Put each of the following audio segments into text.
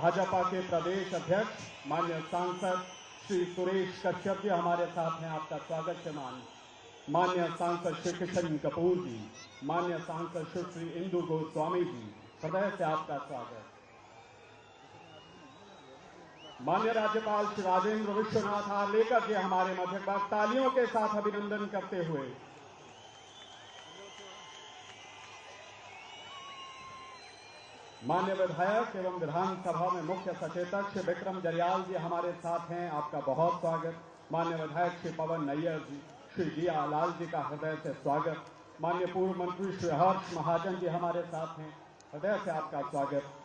भाजपा के प्रदेश अध्यक्ष माननीय सांसद श्री सुरेश कश्यप जी हमारे साथ हैं। आपका स्वागत है। माननीय सांसद श्री किशन कपूर जी, माननीय सांसद श्री इंदु गोस्वामी जी, हृदय से आपका स्वागत। माननीय राज्यपाल श्री राजेंद्र विश्वनाथ आर्लेकर जी हमारे मध्य तालियों के साथ अभिनंदन करते हुए माननीय विधायक एवं विधानसभा में मुख्य सचेतक श्री विक्रम जरियाल जी हमारे साथ हैं। आपका बहुत स्वागत। माननीय विधायक श्री पवन नैयर जी, श्री जिया लाल जी का हृदय से स्वागत। माननीय पूर्व मंत्री श्री हर्ष महाजन जी हमारे साथ हैं, हृदय से आपका स्वागत।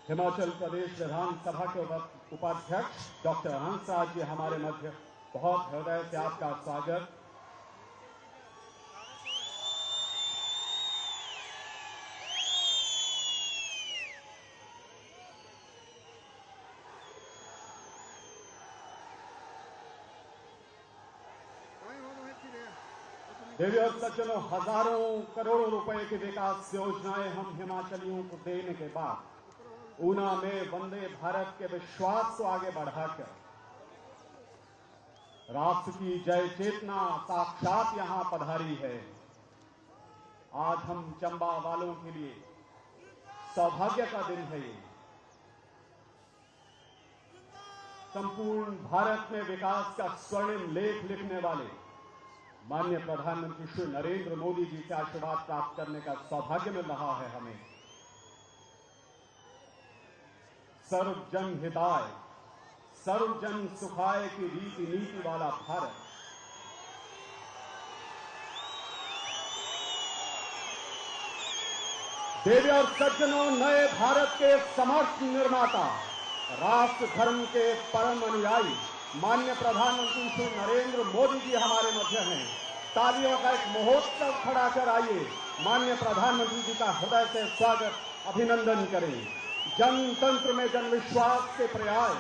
हिमाचल प्रदेश विधानसभा के उपाध्यक्ष डॉक्टर हंसराज जी हमारे मध्य, बहुत हृदय से आपका स्वागत। देवी और सज्जनों, हजारों करोड़ों रुपए की विकास योजनाएं हम हिमाचलियों को देने के बाद ऊना में वंदे भारत के विश्वास को आगे बढ़ाकर राष्ट्र की जय चेतना साक्षात यहां पधारी है। आज हम चंबा वालों के लिए सौभाग्य का दिन है। संपूर्ण भारत में विकास का स्वर्णिम लेख लिखने वाले माननीय प्रधानमंत्री श्री नरेंद्र मोदी जी से आशीर्वाद प्राप्त करने का सौभाग्य मिल रहा है हमें। सर्व जन हिताय सर्व जन सुखाय की रीति नीति वाला भारत देवी और सज्जनों, नए भारत के समर्थ निर्माता, राष्ट्र धर्म के परम अनुयायी माननीय प्रधानमंत्री श्री नरेंद्र मोदी जी हमारे मध्य हैं। तालियों का एक महोत्सव खड़ा कर आइए माननीय प्रधानमंत्री जी का हृदय से स्वागत, अभिनंदन करें। जनतंत्र में जनविश्वास के पर्याय,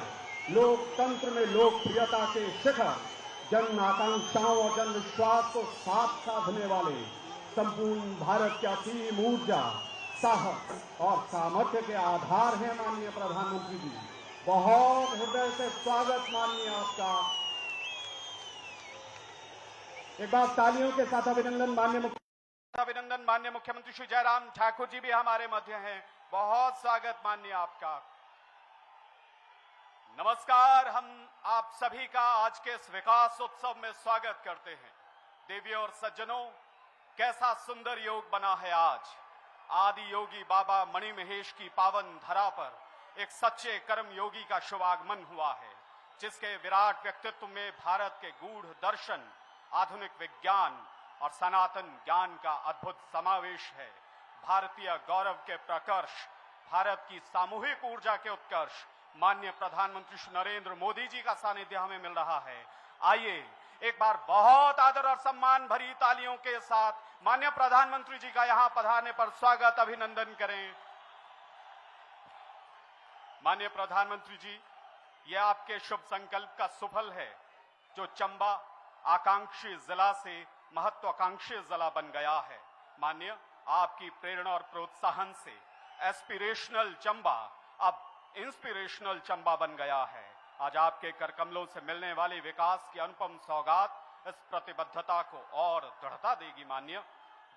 लोकतंत्र में लोकप्रियता के शिखर, जन आकांक्षाओं और जनविश्वास को साथ साधने वाले संपूर्ण भारत की असीम ऊर्जा, साहस और सामर्थ्य के आधार हैं माननीय प्रधानमंत्री जी। बहुत हृदय से स्वागत माननीय आपका। एक बार तालियों के साथ अभिनंदन माननीय मुख्यमंत्री श्री जयराम ठाकुर जी भी हमारे मध्य हैं। बहुत स्वागत माननीय आपका। नमस्कार। हम आप सभी का आज के इस विकास उत्सव में स्वागत करते हैं। देवी और सज्जनों, कैसा सुंदर योग बना है आज। आदि योगी बाबा मणिमहेश की पावन धरा पर एक सच्चे कर्म योगी का शुभागमन हुआ है, जिसके विराट व्यक्तित्व में भारत के गूढ़ दर्शन, आधुनिक विज्ञान और सनातन ज्ञान का अद्भुत समावेश है। भारतीय गौरव के प्रकर्ष, भारत की सामूहिक ऊर्जा के उत्कर्ष माननीय प्रधानमंत्री श्री नरेंद्र मोदी जी का सानिध्य हमें मिल रहा है। आइए एक बार बहुत आदर और सम्मान भरी तालियों के साथ माननीय प्रधानमंत्री जी का यहां पधारने पर स्वागत, अभिनंदन करें। माननीय प्रधानमंत्री जी, यह आपके शुभ संकल्प का सुफल है, जो चंबा आकांक्षी जिला से महत्वाकांक्षी जिला बन गया है। माननीय, आपकी प्रेरणा और प्रोत्साहन से एस्पिरेशनल चंबा अब इंस्पिरेशनल चंबा बन गया है। आज आपके करकमलों से मिलने वाली विकास की अनुपम सौगात इस प्रतिबद्धता को और दृढ़ता देगी। माननीय,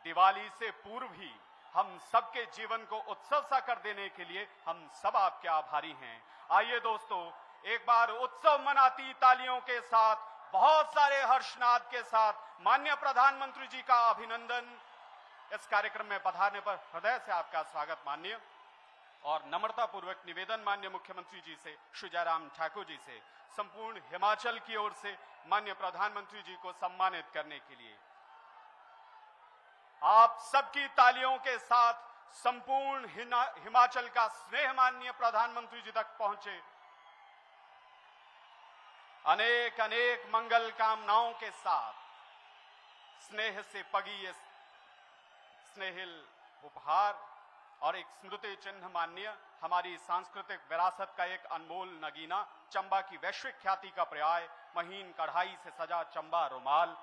दिवाली से पूर्व ही हम सबके जीवन को उत्सव सा कर देने के लिए हम सब आपके आभारी हैं। आइए दोस्तों, एक बार उत्सव मनाती तालियों के साथ, बहुत सारे हर्षनाद के साथ माननीय प्रधानमंत्री जी का अभिनंदन। इस कार्यक्रम में पधारने पर हृदय से आपका स्वागत माननीय, और नम्रता पूर्वक निवेदन माननीय मुख्यमंत्री जी से, श्री जयराम ठाकुर जी से, संपूर्ण हिमाचल की ओर से माननीय प्रधानमंत्री जी को सम्मानित करने के लिए। आप सबकी तालियों के साथ संपूर्ण हिमाचल का स्नेह माननीय प्रधानमंत्री जी तक पहुंचे। अनेक अनेक मंगल कामनाओं के साथ स्नेह से पगी ये स्नेहिल उपहार और एक स्मृति चिन्ह माननीय, हमारी सांस्कृतिक विरासत का एक अनमोल नगीना चंबा की वैश्विक ख्याति का पर्याय महीन कढ़ाई से सजा चंबा रुमाल,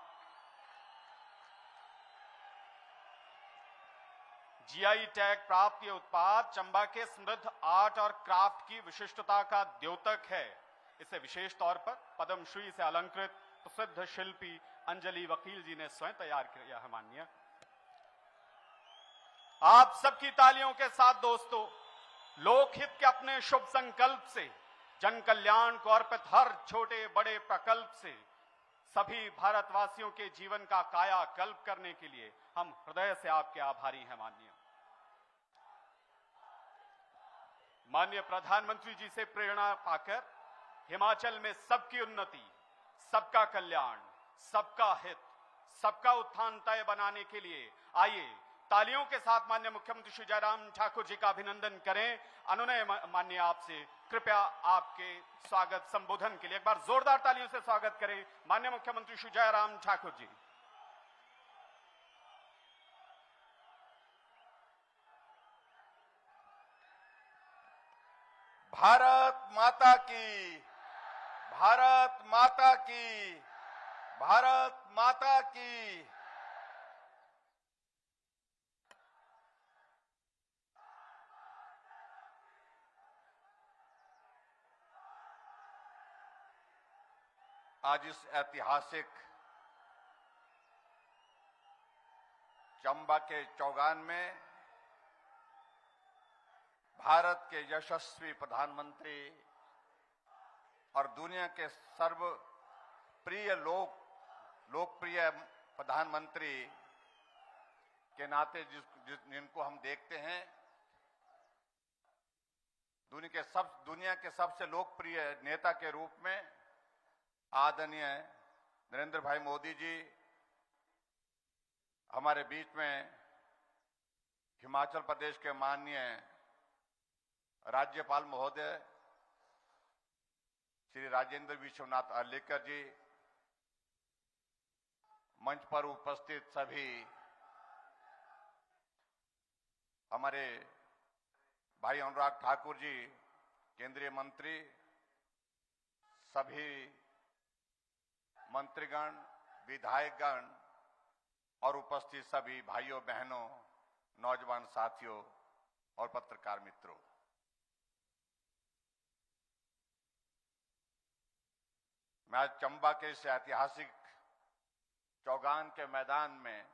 जीआई टैग प्राप्त ये उत्पाद चंबा के समृद्ध आर्ट और क्राफ्ट की विशिष्टता का द्योतक है। इसे विशेष तौर पर पद्मश्री से अलंकृत प्रसिद्ध शिल्पी अंजलि वकील जी ने स्वयं तैयार किया है। माननीय, आप सबकी तालियों के साथ दोस्तों, लोकहित के अपने शुभ संकल्प से, जन कल्याण को अर्पित हर छोटे बड़े प्रकल्प से सभी भारतवासियों के जीवन का कायाकल्प करने के लिए हम हृदय से आपके आभारी हैं। माननीय प्रधानमंत्री जी से प्रेरणा पाकर हिमाचल में सबकी उन्नति, सबका कल्याण, सबका हित, सबका उत्थान तय बनाने के लिए आइए तालियों के साथ माननीय मुख्यमंत्री श्री जयराम ठाकुर जी का अभिनंदन करें। अनुनय माननीय आपसे कृपया आपके स्वागत संबोधन के लिए एक बार जोरदार तालियों से स्वागत करें माननीय मुख्यमंत्री श्री जयराम ठाकुर जी। भारत माता की, भारत माता की, भारत माता की। आज इस ऐतिहासिक चंबा के चौगान में भारत के यशस्वी प्रधानमंत्री और दुनिया के सर्वप्रिय लोकप्रिय प्रधानमंत्री के नाते जिनको हम देखते हैं, दुनिया के सबसे लोकप्रिय नेता के रूप में आदरणीय नरेंद्र भाई मोदी जी हमारे बीच में हिमाचल प्रदेश के माननीय राज्यपाल महोदय श्री राजेंद्र विश्वनाथ अर्लेकर जी, मंच पर उपस्थित सभी हमारे भाई अनुराग ठाकुर जी केंद्रीय मंत्री, सभी मंत्रीगण, विधायकगण और उपस्थित सभी भाइयों बहनों, नौजवान साथियों और पत्रकार मित्रों, मैं आज चंबा के इस ऐतिहासिक चौगान के मैदान में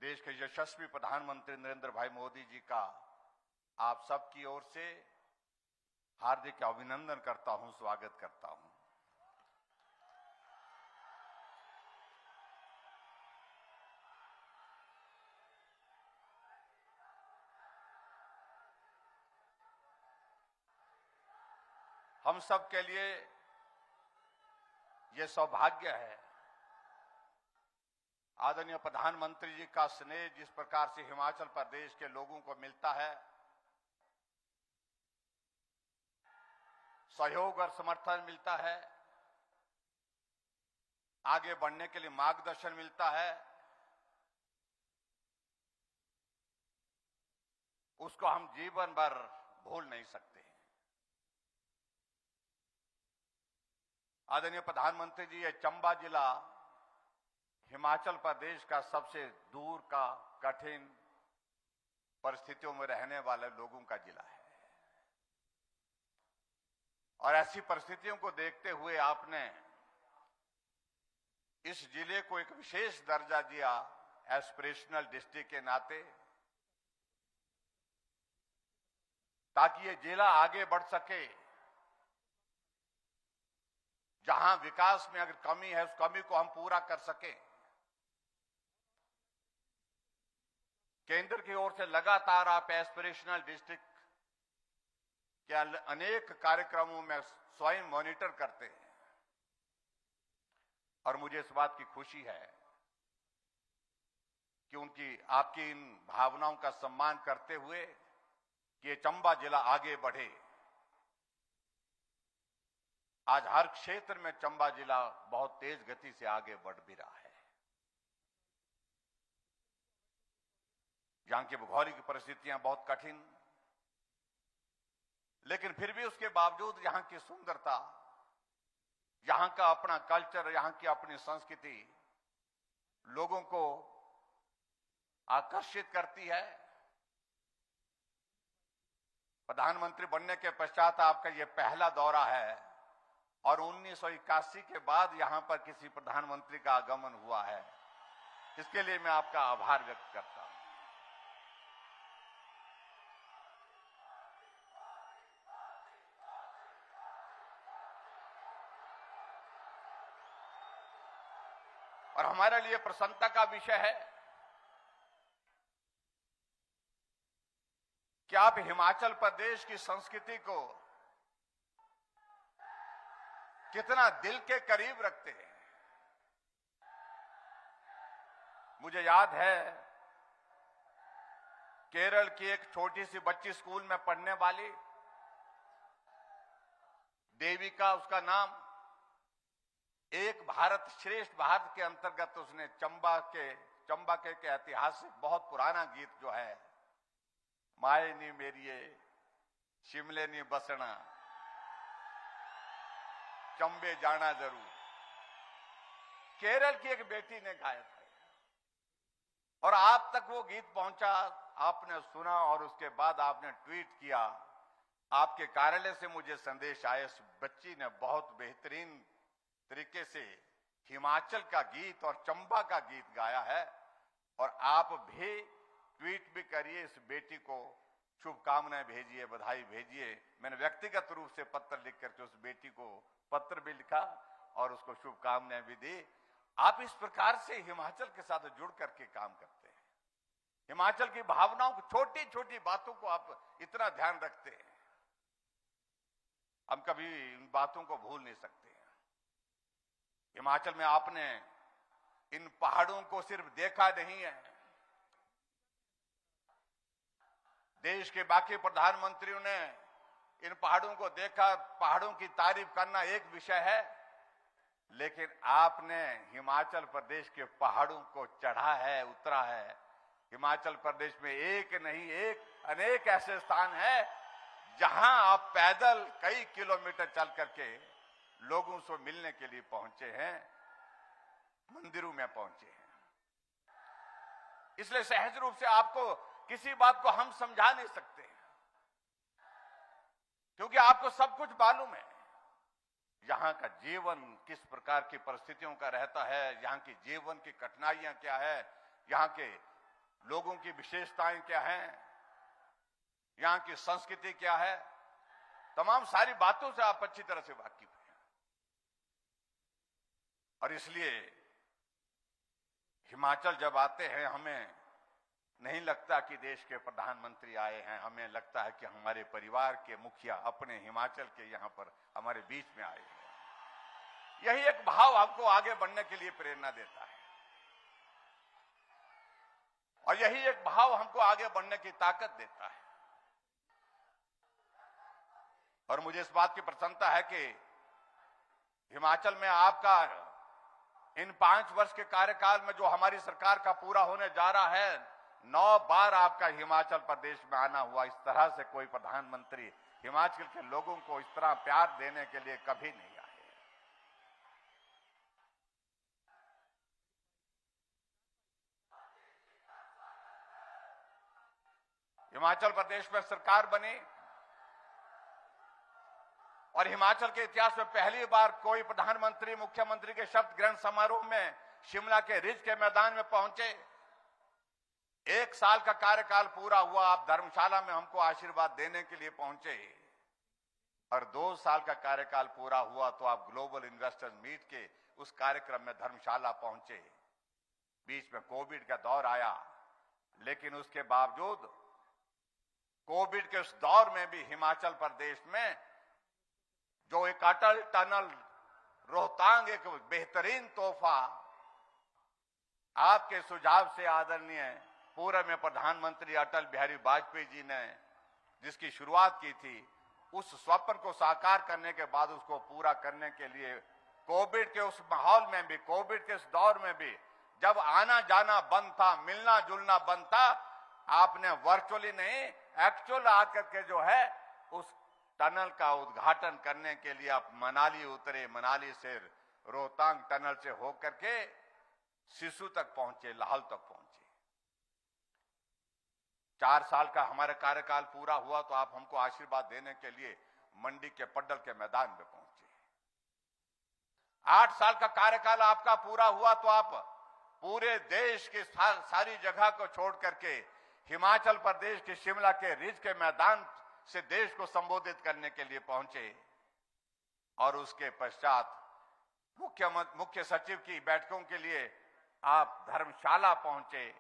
देश के यशस्वी प्रधानमंत्री नरेंद्र भाई मोदी जी का आप सबकी ओर से हार्दिक अभिनंदन करता हूं, स्वागत करता हूं। हम सब के लिए यह सौभाग्य है, आदरणीय प्रधानमंत्री जी का स्नेह जिस प्रकार से हिमाचल प्रदेश के लोगों को मिलता है, सहयोग और समर्थन मिलता है, आगे बढ़ने के लिए मार्गदर्शन मिलता है, उसको हम जीवन भर भूल नहीं सकते। आदरणीय प्रधानमंत्री जी, ये चंबा जिला हिमाचल प्रदेश का सबसे दूर का कठिन परिस्थितियों में रहने वाले लोगों का जिला है और ऐसी परिस्थितियों को देखते हुए आपने इस जिले को एक विशेष दर्जा दिया एस्पिरेशनल डिस्ट्रिक्ट के नाते, ताकि ये जिला आगे बढ़ सके। जहां विकास में अगर कमी है, उस कमी को हम पूरा कर सके। केंद्र की ओर से लगातार आप एस्पिरेशनल डिस्ट्रिक्ट के अनेक कार्यक्रमों में स्वयं मॉनिटर करते हैं और मुझे इस बात की खुशी है कि आपकी इन भावनाओं का सम्मान करते हुए कि ये चंबा जिला आगे बढ़े। आज हर क्षेत्र में चंबा जिला बहुत तेज गति से आगे बढ़ भी रहा है। जहां की भौगोलिक परिस्थितियां बहुत कठिन, लेकिन फिर भी उसके बावजूद यहां की सुंदरता, यहां का अपना कल्चर, यहां की अपनी संस्कृति लोगों को आकर्षित करती है। प्रधानमंत्री बनने के पश्चात आपका यह पहला दौरा है और 1981 के बाद यहां पर किसी प्रधानमंत्री का आगमन हुआ है। इसके लिए मैं आपका आभार व्यक्त करता हूं। और हमारे लिए प्रसन्नता का विषय है कि आप हिमाचल प्रदेश की संस्कृति को कितना दिल के करीब रखते हैं। मुझे याद है केरल की एक छोटी सी बच्ची स्कूल में पढ़ने वाली देविका, उसका नाम, एक भारत श्रेष्ठ भारत के अंतर्गत उसने चंबा के ऐतिहासिक बहुत पुराना गीत जो है, माए नी मेरिए शिमले नी बसना चंबे जाना जरूर, केरल की एक बेटी ने गाया था और आप तक वो गीत पहुंचा, आपने सुना और उसके बाद आपने ट्वीट किया। आपके कार्यालय से मुझे संदेश आया, इस बच्ची ने बहुत बेहतरीन तरीके से हिमाचल का गीत और चंबा का गीत गाया है। और आप भी ट्वीट भी करिए, इस बेटी को शुभकामनाएं भेजिए, बधाई भेजिए। मैंने व्यक्तिगत रूप से पत्र लिख करके उस बेटी को पत्र भी लिखा और उसको शुभकामनाएं भी दी। आप इस प्रकार से हिमाचल के साथ जुड़ करके काम करते हैं। हिमाचल की भावनाओं को, छोटी छोटी बातों को आप इतना ध्यान रखते हैं, हम कभी इन बातों को भूल नहीं सकते। हिमाचल में आपने इन पहाड़ों को सिर्फ देखा नहीं है, देश के बाकी प्रधानमंत्रियों ने इन पहाड़ों को देखा। पहाड़ों की तारीफ करना एक विषय है, लेकिन आपने हिमाचल प्रदेश के पहाड़ों को चढ़ा है, उतरा है। हिमाचल प्रदेश में एक नहीं, अनेक ऐसे स्थान हैं जहां आप पैदल कई किलोमीटर चल करके लोगों से मिलने के लिए पहुंचे हैं, मंदिरों में पहुंचे हैं। इसलिए सहज रूप से आपको किसी बात को हम समझा नहीं सकते, क्योंकि आपको सब कुछ मालूम है। यहां का जीवन किस प्रकार की परिस्थितियों का रहता है, यहां की जीवन की कठिनाइयां क्या है, यहां के लोगों की विशेषताएं क्या हैं, यहां की संस्कृति क्या है, तमाम सारी बातों से आप अच्छी तरह से वाकिफ हैं। और इसलिए हिमाचल जब आते हैं, हमें नहीं लगता कि देश के प्रधानमंत्री आए हैं, हमें लगता है कि हमारे परिवार के मुखिया अपने हिमाचल के यहां पर हमारे बीच में आए हैं। यही एक भाव आपको आगे बढ़ने के लिए प्रेरणा देता है और यही एक भाव हमको आगे बढ़ने की ताकत देता है। और मुझे इस बात की प्रसन्नता है कि हिमाचल में आपका इन 5 वर्ष के कार्यकाल में जो हमारी सरकार का पूरा होने जा रहा है, 9 बार आपका हिमाचल प्रदेश में आना हुआ। इस तरह से कोई प्रधानमंत्री हिमाचल के लोगों को इस तरह प्यार देने के लिए कभी नहीं आए। हिमाचल प्रदेश में सरकार बनी और हिमाचल के इतिहास में पहली बार कोई प्रधानमंत्री मुख्यमंत्री के शपथ ग्रहण समारोह में शिमला के रिज के मैदान में पहुंचे। 1 साल का कार्यकाल पूरा हुआ, आप धर्मशाला में हमको आशीर्वाद देने के लिए पहुंचे और 2 साल का कार्यकाल पूरा हुआ तो आप ग्लोबल इन्वेस्टर्स मीट के उस कार्यक्रम में धर्मशाला पहुंचे। बीच में कोविड का दौर आया, लेकिन उसके बावजूद कोविड के उस दौर में भी हिमाचल प्रदेश में जो एक अटल टनल रोहतांग, एक बेहतरीन तोहफा आपके सुझाव से आदरणीय पूर्व में प्रधानमंत्री अटल बिहारी वाजपेयी जी ने जिसकी शुरुआत की थी, उस स्वप्न को साकार करने के बाद उसको पूरा करने के लिए कोविड के उस माहौल में भी, कोविड के उस दौर में भी जब आना जाना बंद था, मिलना जुलना बंद था, आपने वर्चुअली नहीं एक्चुअल आकर के जो है उस टनल का उद्घाटन करने के लिए आप मनाली उतरे, मनाली से रोहतांग टनल से होकर के सिसु तक पहुंचे, लाहौल तक पहुंचे। 4 साल का हमारा कार्यकाल पूरा हुआ तो आप हमको आशीर्वाद देने के लिए मंडी के पड्डल के मैदान में पहुंचे। 8 साल का कार्यकाल आपका पूरा हुआ तो आप पूरे देश की सारी जगह को छोड़ करके हिमाचल प्रदेश के शिमला के रिज के मैदान से देश को संबोधित करने के लिए पहुंचे। और उसके पश्चात मुख्य सचिव की बैठकों के लिए आप धर्मशाला पहुंचे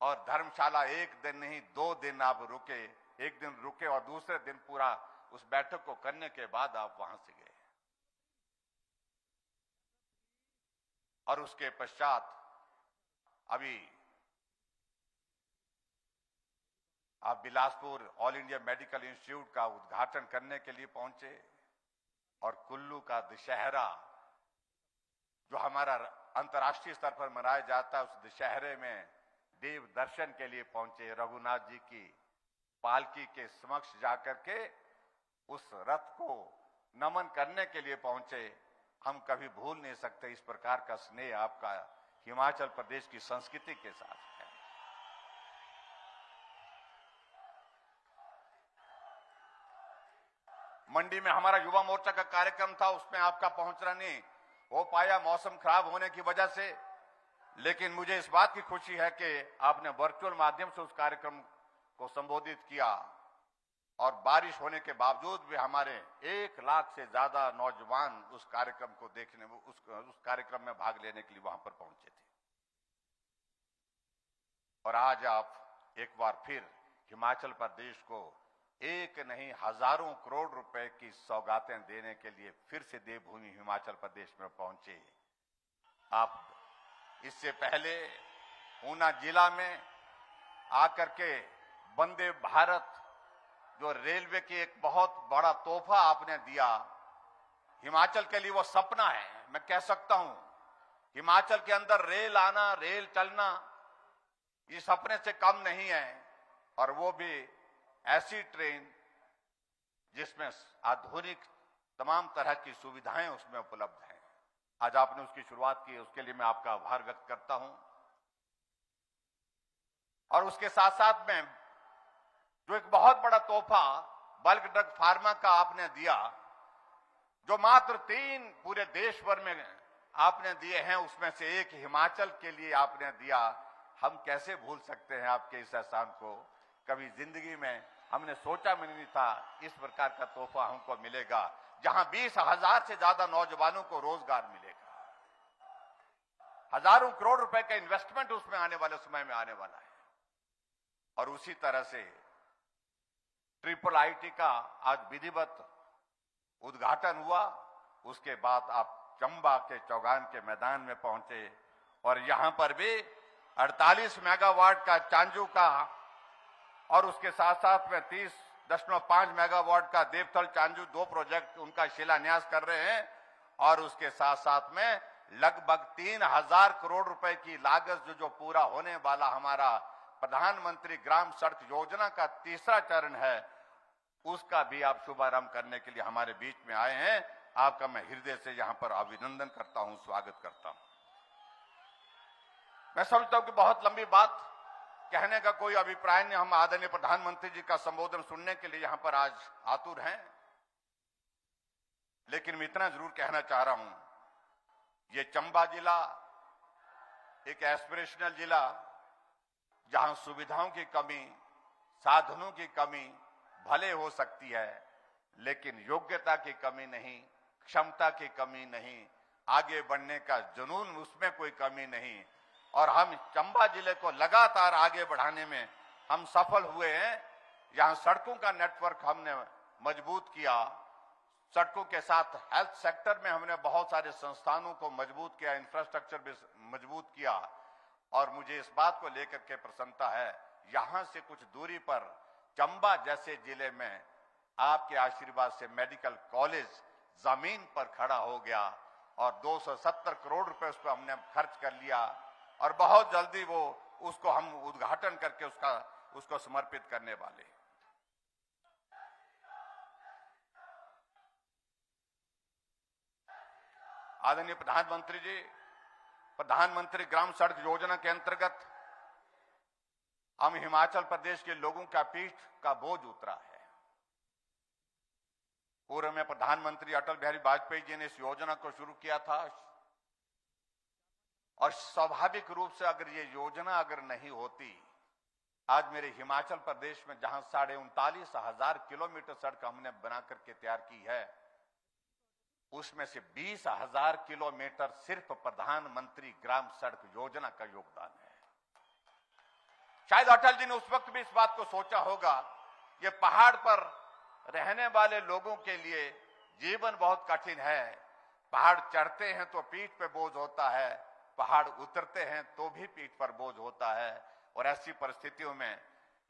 और धर्मशाला 1 दिन नहीं 2 दिन आप रुके। 1 दिन रुके और दूसरे दिन पूरा उस बैठक को करने के बाद आप वहां से गए। और उसके पश्चात अभी आप Bilaspur all India Medical institute का उद्घाटन करने के लिए पहुंचे और कुल्लू का दशहरा जो हमारा अंतर्राष्ट्रीय स्तर पर मनाया जाता है, उस दशहरे में देव दर्शन के लिए पहुंचे। रघुनाथ जी की पालकी के समक्ष जाकर के उस रथ को नमन करने के लिए पहुंचे। हम कभी भूल नहीं सकते इस प्रकार का स्नेह आपका हिमाचल प्रदेश की संस्कृति के साथ है। मंडी में हमारा युवा मोर्चा का कार्यक्रम था, उसमें आपका पहुंचना नहीं हो पाया मौसम खराब होने की वजह से, लेकिन मुझे इस बात की खुशी है कि आपने वर्चुअल माध्यम से उस कार्यक्रम को संबोधित किया और बारिश होने के बावजूद भी हमारे 1 लाख से ज्यादा नौजवान उस कार्यक्रम को देखने, उस कार्यक्रम में भाग लेने के लिए वहां पर पहुंचे थे। और आज आप एक बार फिर हिमाचल प्रदेश को 1 नहीं हजारों करोड़ रुपए की सौगातें देने के लिए फिर से देवभूमि हिमाचल प्रदेश में पहुंचे। आप इससे पहले ऊना जिला में आकर के वंदे भारत जो रेलवे की एक बहुत बड़ा तोहफा आपने दिया, हिमाचल के लिए वो सपना है। मैं कह सकता हूं हिमाचल के अंदर रेल आना, रेल चलना ये सपने से कम नहीं है। और वो भी ऐसी ट्रेन जिसमें आधुनिक तमाम तरह की सुविधाएं उसमें उपलब्ध हैं। आज आपने उसकी शुरुआत की, उसके लिए मैं आपका आभार व्यक्त करता हूं। और उसके साथ साथ में जो एक बहुत बड़ा तोहफा बल्क ड्रग फार्मा का आपने दिया, जो मात्र 3 पूरे देश भर में आपने दिए हैं, उसमें से एक हिमाचल के लिए आपने दिया। हम कैसे भूल सकते हैं आपके इस एहसान को। कभी जिंदगी में हमने सोचा भी नहीं था इस प्रकार का तोहफा हमको मिलेगा, जहां 20,000 से ज्यादा नौजवानों को रोजगार मिलेगा। हजारों करोड़ रुपए का इन्वेस्टमेंट उसमें आने वाले समय में आने वाला है। और उसी तरह से IIIT का आज विधिवत उद्घाटन हुआ। उसके बाद आप चंबा के चौगान के मैदान में पहुंचे और यहां पर भी 48 मेगावाट का चांजू का और उसके साथ साथ में 30.5 मेगावाट का देवथल चांजू 2 प्रोजेक्ट उनका शिलान्यास कर रहे हैं। और उसके साथ साथ में लगभग 3,000 करोड़ रुपए की लागत जो पूरा होने वाला हमारा प्रधानमंत्री ग्राम सड़क योजना का 3रा चरण है, उसका भी आप शुभारंभ करने के लिए हमारे बीच में आए हैं। आपका मैं हृदय से यहां पर अभिनंदन करता हूं, स्वागत करता हूं। मैं समझता हूं कि बहुत लंबी बात कहने का कोई अभिप्राय नहीं। हम आदरणीय प्रधानमंत्री जी का संबोधन सुनने के लिए यहां पर आज आतुर हैं, लेकिन मैं इतना जरूर कहना चाह रहा हूं, ये चंबा जिला एक एस्पिरेशनल जिला, जहां सुविधाओं की कमी, साधनों की कमी भले हो सकती है, लेकिन योग्यता की कमी नहीं, क्षमता की कमी नहीं, आगे बढ़ने का जुनून उसमें कोई कमी नहीं। और हम चंबा जिले को लगातार आगे बढ़ाने में हम सफल हुए हैं। यहां सड़कों का नेटवर्क हमने मजबूत किया, सड़कों के साथ हेल्थ सेक्टर में हमने बहुत सारे संस्थानों को मजबूत किया, इंफ्रास्ट्रक्चर भी मजबूत किया। और मुझे इस बात को लेकर के प्रसन्नता है, यहां से कुछ दूरी पर चंबा जैसे जिले में आपके आशीर्वाद से मेडिकल कॉलेज जमीन पर खड़ा हो गया और 270 करोड़ रुपए उस पर हमने खर्च कर लिया और बहुत जल्दी वो उसको हम उद्घाटन करके उसको समर्पित करने वाले। आदरणीय प्रधानमंत्री जी, प्रधानमंत्री ग्राम सड़क योजना के अंतर्गत हम हिमाचल प्रदेश के लोगों का पीठ का बोझ उतरा है। पूर्व में प्रधानमंत्री अटल बिहारी वाजपेयी जी ने इस योजना को शुरू किया था और स्वाभाविक रूप से अगर ये योजना अगर नहीं होती, आज मेरे हिमाचल प्रदेश में जहां 39,500 किलोमीटर सड़क हमने बना करके तैयार की है, उसमें से 20,000 किलोमीटर सिर्फ प्रधानमंत्री ग्राम सड़क योजना का योगदान है। शायद अटल जी ने उस वक्त भी इस बात को सोचा होगा, ये पहाड़ पर रहने वाले लोगों के लिए जीवन बहुत कठिन है। पहाड़ चढ़ते हैं तो पीठ पे बोझ होता है, पहाड़ उतरते हैं तो भी पीठ पर बोझ होता है। और ऐसी परिस्थितियों में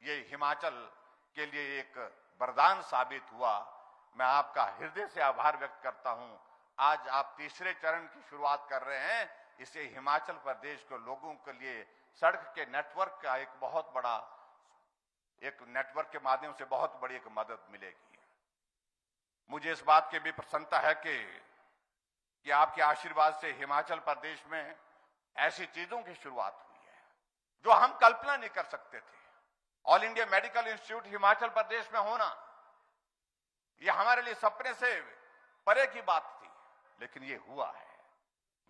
ये हिमाचल के लिए एक वरदान साबित हुआ। मैं आपका हृदय से आभार व्यक्त करता हूं। आज आप तीसरे चरण की शुरुआत कर रहे हैं, इससे हिमाचल प्रदेश के लोगों के लिए सड़क के नेटवर्क का एक बहुत बड़ा नेटवर्क के माध्यम से बहुत बड़ी एक मदद मिलेगी। मुझे इस बात की भी प्रसन्नता है कि आपके आशीर्वाद से हिमाचल प्रदेश में ऐसी चीजों की शुरुआत हुई है जो हम कल्पना नहीं कर सकते थे। All India Medical Institute Himachal Pradesh में होना, यह हमारे लिए सपने से परे की बात थी, लेकिन ये हुआ है।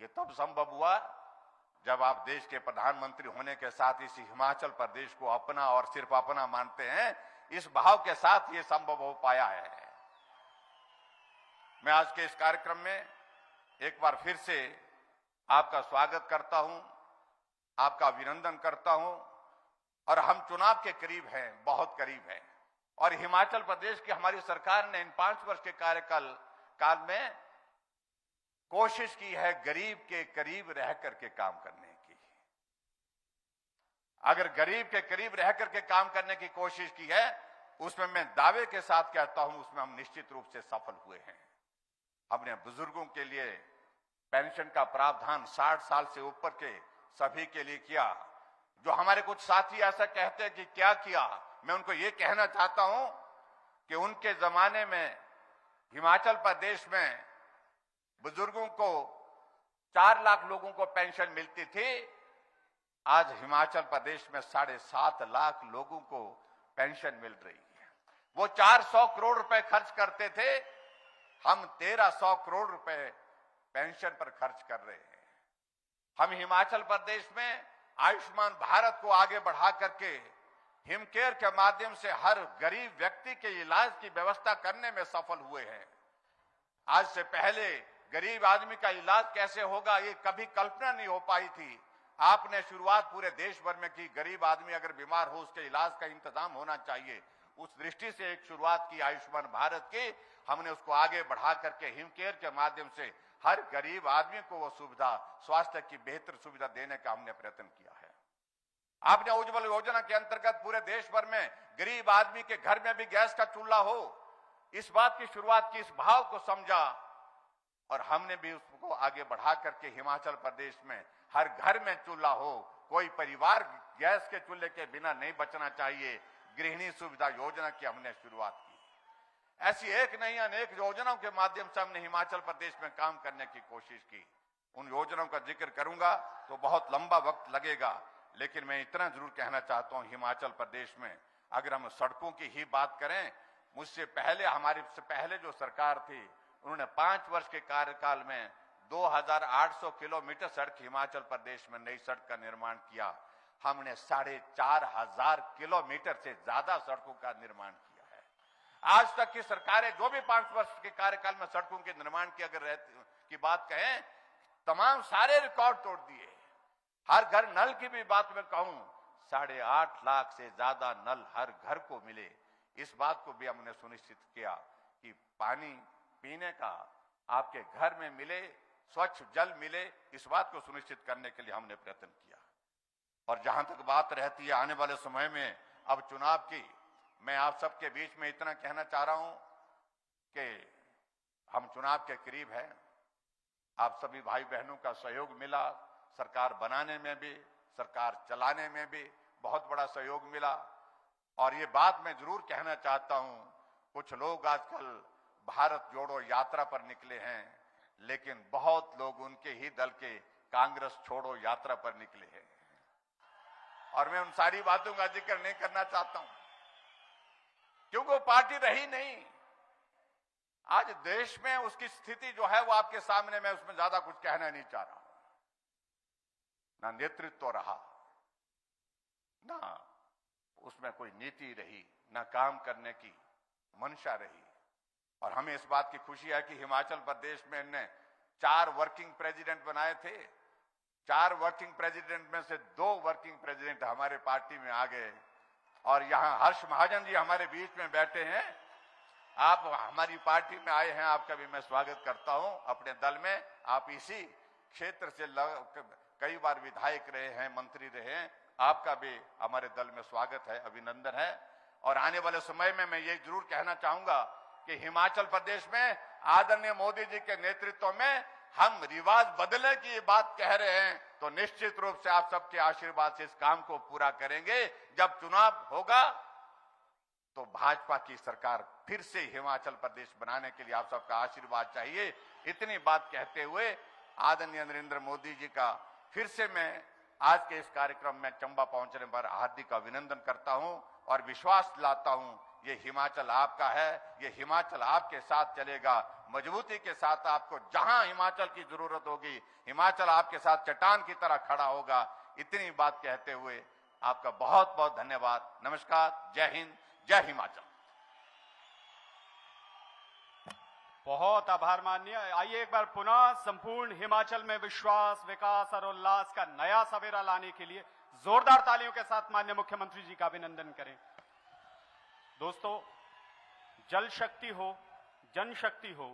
ये तब संभव हुआ जब आप देश के प्रधानमंत्री होने के साथ इस हिमाचल प्रदेश को अपना और सिर्फ अपना मानते हैं। इस भाव के साथ ये संभव हो पाया है। मैं आज के इस कार्यक्रम में एक बार फिर से आपका स्वागत करता हूं, आपका अभिनंदन करता हूं। और हम चुनाव के करीब हैं, बहुत करीब हैं। और हिमाचल प्रदेश की हमारी सरकार ने इन 5 वर्ष के कार्यकाल में कोशिश की है गरीब के करीब रह करके काम करने की। अगर गरीब के करीब रह करके काम करने की कोशिश की है, उसमें मैं दावे के साथ कहता हूं, उसमें हम निश्चित रूप से सफल हुए हैं। हमने बुजुर्गों के लिए पेंशन का प्रावधान 60 साल से ऊपर के सभी के लिए किया। जो हमारे कुछ साथी ऐसा कहते हैं कि क्या किया, मैं उनको ये कहना चाहता हूं कि उनके जमाने में हिमाचल प्रदेश में बुजुर्गों को 4 लाख लोगों को पेंशन मिलती थी। आज हिमाचल प्रदेश में 7.5 लाख लोगों को पेंशन मिल रही है। वो 400 करोड़ रुपए खर्च करते थे, हम 1300 करोड़ रुपए पेंशन पर खर्च कर रहे हैं। हम हिमाचल प्रदेश में आयुष्मान भारत को आगे बढ़ा करके हिमकेयर के माध्यम से हर गरीब व्यक्ति के इलाज की व्यवस्था करने में सफल हुए हैं। आज से पहले गरीब आदमी का इलाज कैसे होगा, ये कभी कल्पना नहीं हो पाई थी। आपने शुरुआत पूरे देश भर में की। गरीब आदमी अगर बीमार हो, उसके इलाज का इंतजाम होना चाहिए। उस दृष्टि से एक शुरुआत की आयुष्मान भारत की। हमने उसको आगे बढ़ा करके हिमकेयर के माध्यम से हर गरीब आदमी को वो सुविधा, स्वास्थ्य की बेहतर सुविधा देने का हमने प्रयत्न किया है। आपने उज्ज्वल योजना के अंतर्गत पूरे देश भर में गरीब आदमी के घर में भी गैस का चूल्हा हो, इस बात की शुरुआत की, इस भाव को समझा और हमने भी उसको आगे बढ़ा करके हिमाचल प्रदेश में हर घर में चूल्हा हो। कोई परिवार गैस के चूल्हे के बिना नहीं बचना चाहिए। गृहिणी सुविधा योजना की हमने शुरुआत की। ऐसी एक नहीं अनेक योजनाओं के माध्यम से हमने हिमाचल प्रदेश में काम करने की कोशिश की। उन योजनाओं का जिक्र करूंगा तो बहुत लंबा वक्त लगेगा, लेकिन मैं इतना जरूर कहना चाहता हूं, हिमाचल प्रदेश में अगर हम सड़कों की ही बात करें, मुझसे पहले, हमारे से पहले जो सरकार थी, उन्होंने 5 वर्ष के कार्यकाल में 2800 किलोमीटर सड़क हिमाचल प्रदेश में नई सड़क का निर्माण किया। हमने 4,500 किलोमीटर से ज्यादा सड़कों का निर्माण किया है। आज तक की सरकारें जो भी 5 वर्ष के कार्यकाल में सड़कों के निर्माण की अगर की बात कहें, तमाम सारे रिकॉर्ड तोड़ दिए। हर घर नल की भी बात में कहूं, 8.5 लाख से ज्यादा नल हर घर को मिले। इस बात को भी हमने सुनिश्चित किया कि पानी पीने का आपके घर में मिले, स्वच्छ जल मिले। इस बात को सुनिश्चित करने के लिए हमने प्रयत्न किया। और जहां तक बात रहती है आने वाले समय में अब चुनाव की, मैं आप सबके बीच में इतना कहना चाह रहा हूं कि हम चुनाव के करीब हैं। आप सभी भाई बहनों का सहयोग मिला, सरकार बनाने में भी, सरकार चलाने में भी बहुत बड़ा सहयोग मिला। और ये बात मैं जरूर कहना चाहता हूं, कुछ लोग आजकल भारत जोड़ो यात्रा पर निकले हैं। लेकिन बहुत लोग उनके ही दल के कांग्रेस छोड़ो यात्रा पर निकले हैं और मैं उन सारी बातों का जिक्र नहीं करना चाहता हूं क्योंकि वो पार्टी रही नहीं। आज देश में उसकी स्थिति जो है वो आपके सामने, मैं उसमें ज्यादा कुछ कहना नहीं चाह रहा हूं। ना नेतृत्व रहा, ना उसमें कोई नीति रही, ना काम करने की मंशा रही। और हमें इस बात की खुशी है कि हिमाचल प्रदेश में इनने 4 वर्किंग प्रेसिडेंट बनाए थे। 4 वर्किंग प्रेसिडेंट में से 2 वर्किंग प्रेसिडेंट हमारे पार्टी में आ गए और यहां हर्ष महाजन जी हमारे बीच में बैठे हैं। आप हमारी पार्टी में आए हैं, आपका भी मैं स्वागत करता हूं अपने दल में। आप इसी क्षेत्र से कई बार विधायक रहे हैं, मंत्री रहे हैं, आपका भी हमारे दल में स्वागत है, अभिनंदन है। और आने वाले समय में मैं ये जरूर कहना चाहूंगा कि हिमाचल प्रदेश में आदरणीय मोदी जी के नेतृत्व में हम रिवाज बदलने की बात कह रहे हैं, तो निश्चित रूप से आप सबके आशीर्वाद से इस काम को पूरा करेंगे। जब चुनाव होगा तो भाजपा की सरकार फिर से हिमाचल प्रदेश बनाने के लिए आप सबका आशीर्वाद चाहिए। इतनी बात कहते हुए आदरणीय नरेंद्र मोदी जी का फिर से मैं आज के इस कार्यक्रम में चंबा पहुंचने पर हार्दिक अभिनंदन करता हूं और विश्वास लाता हूं ये हिमाचल आपका है, ये हिमाचल आपके साथ चलेगा। मजबूती के साथ आपको जहां हिमाचल की जरूरत होगी, हिमाचल आपके साथ चट्टान की तरह खड़ा होगा। इतनी बात कहते हुए आपका बहुत बहुत धन्यवाद। नमस्कार, जय हिंद, जय हिमाचल। बहुत आभार माननीय। आइए एक बार पुनः संपूर्ण हिमाचल में विश्वास, विकास और उल्लास का नया सवेरा लाने के लिए जोरदार तालियों के साथ माननीय मुख्यमंत्री जी का अभिनंदन करें। दोस्तों, जल शक्ति हो, जनशक्ति हो,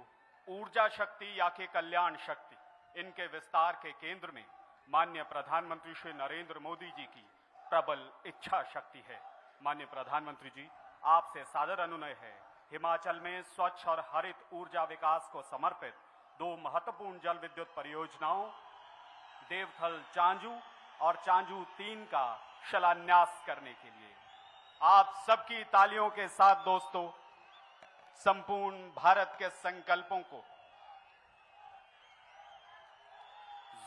ऊर्जा शक्ति या के कल्याण शक्ति, इनके विस्तार के केंद्र में माननीय प्रधानमंत्री श्री नरेंद्र मोदी जी की प्रबल इच्छा शक्ति है। माननीय प्रधानमंत्री जी, आपसे सादर अनुनय है, हिमाचल में स्वच्छ और हरित ऊर्जा विकास को समर्पित 2 महत्वपूर्ण जल विद्युत परियोजनाओं देवथल चांजू और चांजू 3 का शिलान्यास करने के लिए आप सबकी तालियों के साथ दोस्तों संपूर्ण भारत के संकल्पों को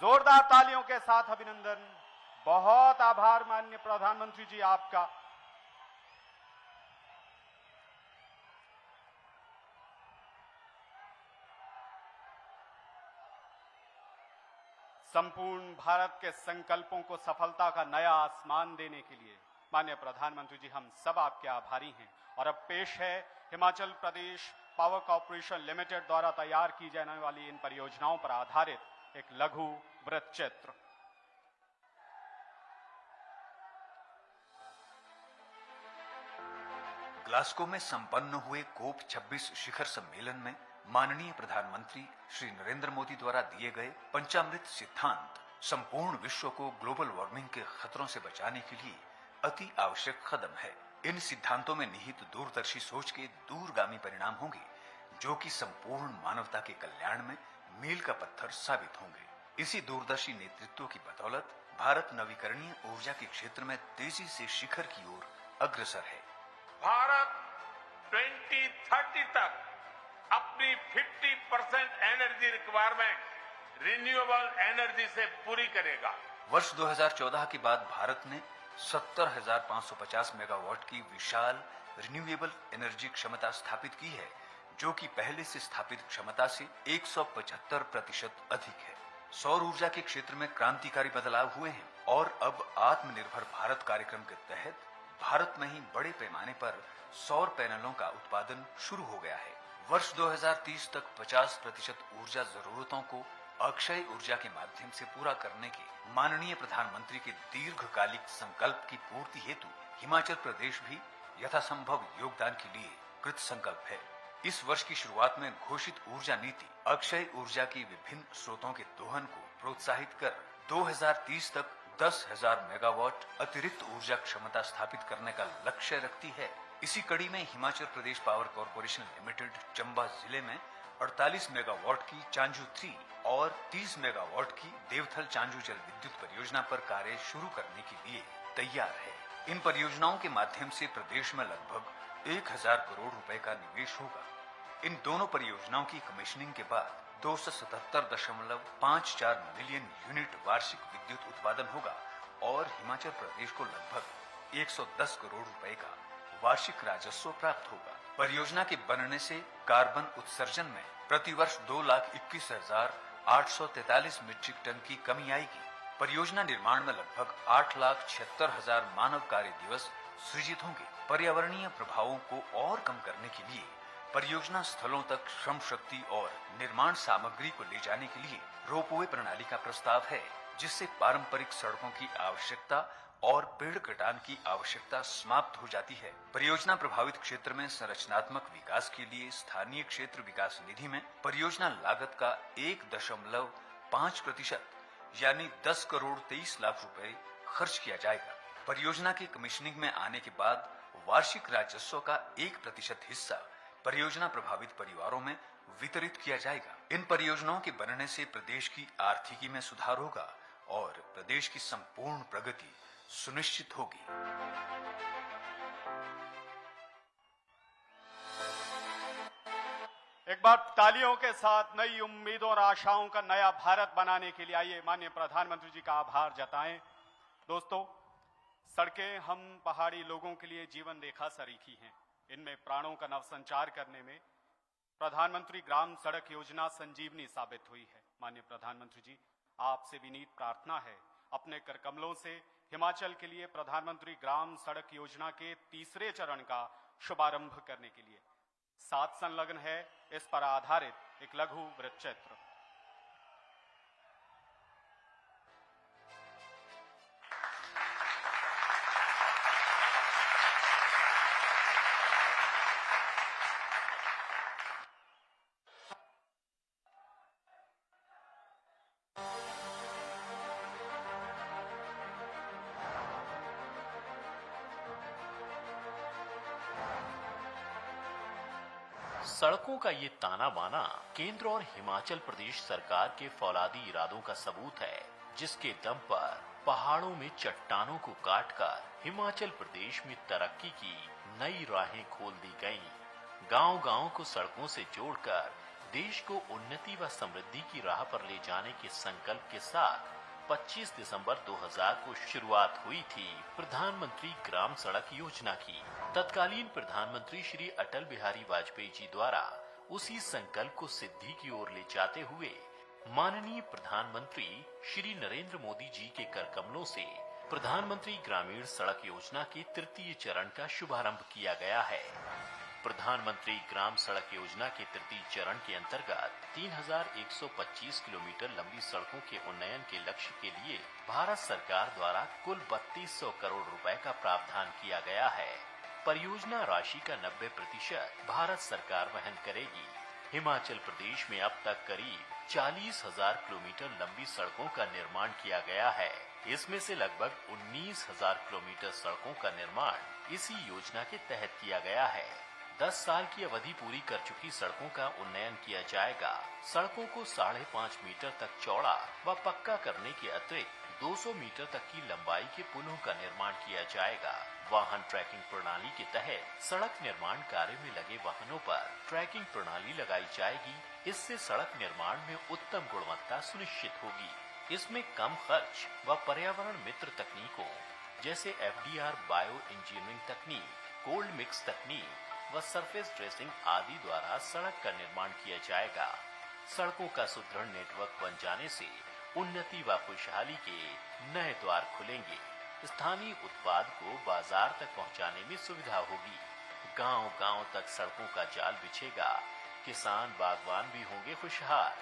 जोरदार तालियों के साथ अभिनंदन। बहुत आभार माननीय प्रधानमंत्री जी आपका। संपूर्ण भारत के संकल्पों को सफलता का नया आसमान देने के लिए माननीय प्रधानमंत्री जी हम सब आपके आभारी हैं। और अब पेश है Himachal Pradesh power corporation limited द्वारा तैयार की जाने वाली इन परियोजनाओं पर आधारित एक लघु वृत्तचित्र। ग्लासगो में संपन्न हुए कोप 26 शिखर सम्मेलन में माननीय प्रधानमंत्री श्री नरेंद्र मोदी द्वारा दिए गए पंचामृत सिद्धांत संपूर्ण विश्व को ग्लोबल वार्मिंग के खतरों से बचाने के लिए अति आवश्यक कदम है। इन सिद्धांतों में निहित दूरदर्शी सोच के दूरगामी परिणाम होंगे जो कि संपूर्ण मानवता के कल्याण में मील का पत्थर साबित होंगे। इसी दूरदर्शी नेतृत्व की बदौलत भारत नवीकरणीय ऊर्जा के क्षेत्र में तेजी से शिखर की ओर अग्रसर है। भारत 2030 तक अपनी 50% एनर्जी रिक्वायरमेंट रिन्यूएबल एनर्जी से पूरी करेगा। वर्ष 2014 के बाद भारत ने 70,550 मेगावाट की विशाल रिन्यूएबल एनर्जी क्षमता स्थापित की है जो कि पहले से स्थापित क्षमता से 175% अधिक है। सौर ऊर्जा के क्षेत्र में क्रांतिकारी बदलाव हुए हैं और अब आत्मनिर्भर भारत कार्यक्रम के तहत भारत में ही बड़े पैमाने पर सौर पैनलों का उत्पादन शुरू हो गया है। वर्ष 2030 तक 50% ऊर्जा जरूरतों को अक्षय ऊर्जा के माध्यम से पूरा करने के माननीय प्रधानमंत्री के दीर्घकालिक संकल्प की पूर्ति हेतु हिमाचल प्रदेश भी यथासंभव योगदान के लिए कृत संकल्प है। इस वर्ष की शुरुआत में घोषित ऊर्जा नीति अक्षय ऊर्जा की विभिन्न स्रोतों के दोहन को प्रोत्साहित कर 2030 तक 10,000 मेगावाट अतिरिक्त ऊर्जा क्षमता स्थापित करने का लक्ष्य रखती है। इसी कड़ी में Himachal Pradesh power corporation limited Chamba जिले में 48 मेगावाट की चांजू 3 और 30 मेगावाट की देवथल चांजू जल विद्युत परियोजना पर कार्य शुरू करने के लिए तैयार है। इन परियोजनाओं के माध्यम से प्रदेश में लगभग 1,000 करोड़ रुपए का निवेश होगा। इन दोनों परियोजनाओं की कमीशनिंग के बाद 277.54 मिलियन यूनिट वार्षिक विद्युत उत्पादन होगा और हिमाचल प्रदेश को लगभग 110 करोड़ रुपए का वार्षिक राजस्व प्राप्त होगा। परियोजना के बनने से कार्बन उत्सर्जन में प्रतिवर्ष 2,21,843 मीट्रिक टन की कमी आएगी। परियोजना निर्माण में लगभग 8,76,000 मानव कार्य दिवस सृजित होंगे। पर्यावरणीय प्रभावों को और कम करने के लिए परियोजना स्थलों तक श्रम शक्ति और निर्माण सामग्री को ले जाने के लिए रोपवे प्रणाली का प्रस्ताव है, जिससे पारंपरिक सड़कों की आवश्यकता और पेड़ कटान की आवश्यकता समाप्त हो जाती है। परियोजना प्रभावित क्षेत्र में संरचनात्मक विकास के लिए स्थानीय क्षेत्र विकास निधि में परियोजना लागत का 1.5% यानी 10 करोड़ 23 लाख रुपए खर्च किया जाएगा। परियोजना के कमीशनिंग में आने के बाद वार्षिक राजस्व का 1% हिस्सा परियोजना प्रभावित परिवारों में वितरित किया जाएगा। इन परियोजनाओं के बनने से प्रदेश की आर्थिकी में सुधार होगा और प्रदेश की संपूर्ण प्रगति सुनिश्चित होगी। एक बार तालियों के साथ नई उम्मीदों और आशाओं का नया भारत बनाने के लिए आइए माननीय प्रधानमंत्री जी का आभार जताएं। दोस्तों, सड़कें हम पहाड़ी लोगों के लिए जीवन रेखा सरीखी हैं। इनमें प्राणों का नवसंचार करने में प्रधानमंत्री ग्राम सड़क योजना संजीवनी साबित हुई है। माननीय प्रधानमंत्री जी, आपसे विनीत प्रार्थना है, अपने कर कमलों से हिमाचल के लिए प्रधानमंत्री ग्राम सड़क योजना के तीसरे चरण का शुभारंभ करने के लिए। साथ संलग्न है इस पर आधारित एक लघु वृत्तचित्र। सड़कों का ये ताना बाना केंद्र और हिमाचल प्रदेश सरकार के फौलादी इरादों का सबूत है, जिसके दम पर पहाड़ों में चट्टानों को काटकर हिमाचल प्रदेश में तरक्की की नई राहें खोल दी गईं। गांव-गांव को सड़कों से जोड़कर देश को उन्नति व समृद्धि की राह पर ले जाने के संकल्प के साथ 25 दिसंबर 2000 को शुरुआत हुई थी प्रधानमंत्री ग्राम सड़क योजना की। तत्कालीन प्रधानमंत्री श्री अटल बिहारी वाजपेयी जी द्वारा उसी संकल्प को सिद्धि की ओर ले जाते हुए माननीय प्रधानमंत्री श्री नरेंद्र मोदी जी के कर कमलों से प्रधानमंत्री ग्रामीण सड़क योजना के तृतीय चरण का शुभारंभ किया गया है। प्रधानमंत्री ग्राम सड़क योजना के तृतीय चरण के अंतर्गत 3125 किलोमीटर लंबी सड़कों के उन्नयन के लक्ष्य के लिए भारत सरकार द्वारा कुल 3200 करोड़ रुपए का प्रावधान किया गया है। परियोजना राशि का 90% भारत सरकार वहन करेगी। हिमाचल प्रदेश में अब तक करीब 40,000 किलोमीटर लंबी सड़कों का निर्माण किया गया है। इसमें से लगभग 19,000 किलोमीटर सड़कों का निर्माण इसी योजना के तहत किया गया है। 10 साल की अवधि पूरी कर चुकी सड़कों का उन्नयन किया जाएगा। सड़कों को 5.5 मीटर तक चौड़ा व पक्का करने के अतिरिक्त 200 मीटर तक की लंबाई के पुलों का निर्माण किया जाएगा। वाहन ट्रैकिंग प्रणाली के तहत सड़क निर्माण कार्य में लगे वाहनों पर ट्रैकिंग प्रणाली लगाई जाएगी। इससे सड़क निर्माण में उत्तम गुणवत्ता सुनिश्चित होगी। इसमें कम खर्च व पर्यावरण मित्र तकनीकों जैसे FDR बायो इंजीनियरिंग तकनीक, कोल्ड मिक्स तकनीक व सरफेस ड्रेसिंग आदि द्वारा सड़क का निर्माण किया जाएगा। सड़कों का सुदृढ़ नेटवर्क बन जाने से उन्नति व खुशहाली के नए द्वार खुलेंगे। स्थानीय उत्पाद को बाजार तक पहुंचाने में सुविधा होगी। गांव-गांव तक सड़कों का जाल बिछेगा। किसान बागवान भी होंगे खुशहाल।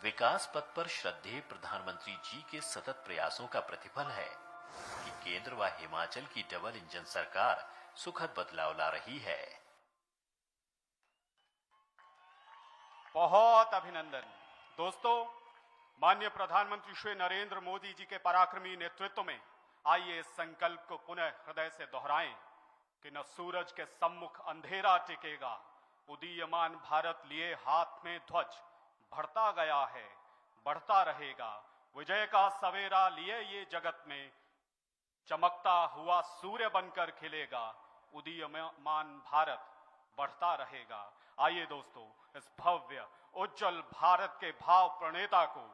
विकास पथ पर श्रद्धेय प्रधानमंत्री जी के सतत प्रयासों का प्रतिफल है कि केंद्र व हिमाचल की डबल इंजन सरकार सुखद बदलाव ला रही है। बहुत अभिनंदन। दोस्तों, माननीय प्रधानमंत्री श्री नरेंद्र मोदी जी के पराक्रमी नेतृत्व में आइए इस संकल्प को पुनः हृदय से दोहराएं कि न सूरज के सम्मुख अंधेरा टिकेगा, उदीयमान भारत लिए हाथ में ध्वज बढ़ता गया है, बढ़ता रहेगा। विजय का सवेरा लिए ये जगत में चमकता हुआ सूर्य बनकर खिलेगा। उदीयमान भारत बढ़ता रहेगा। आइए दोस्तों, इस भव्य उज्जवल भारत के भाव प्रणेता को,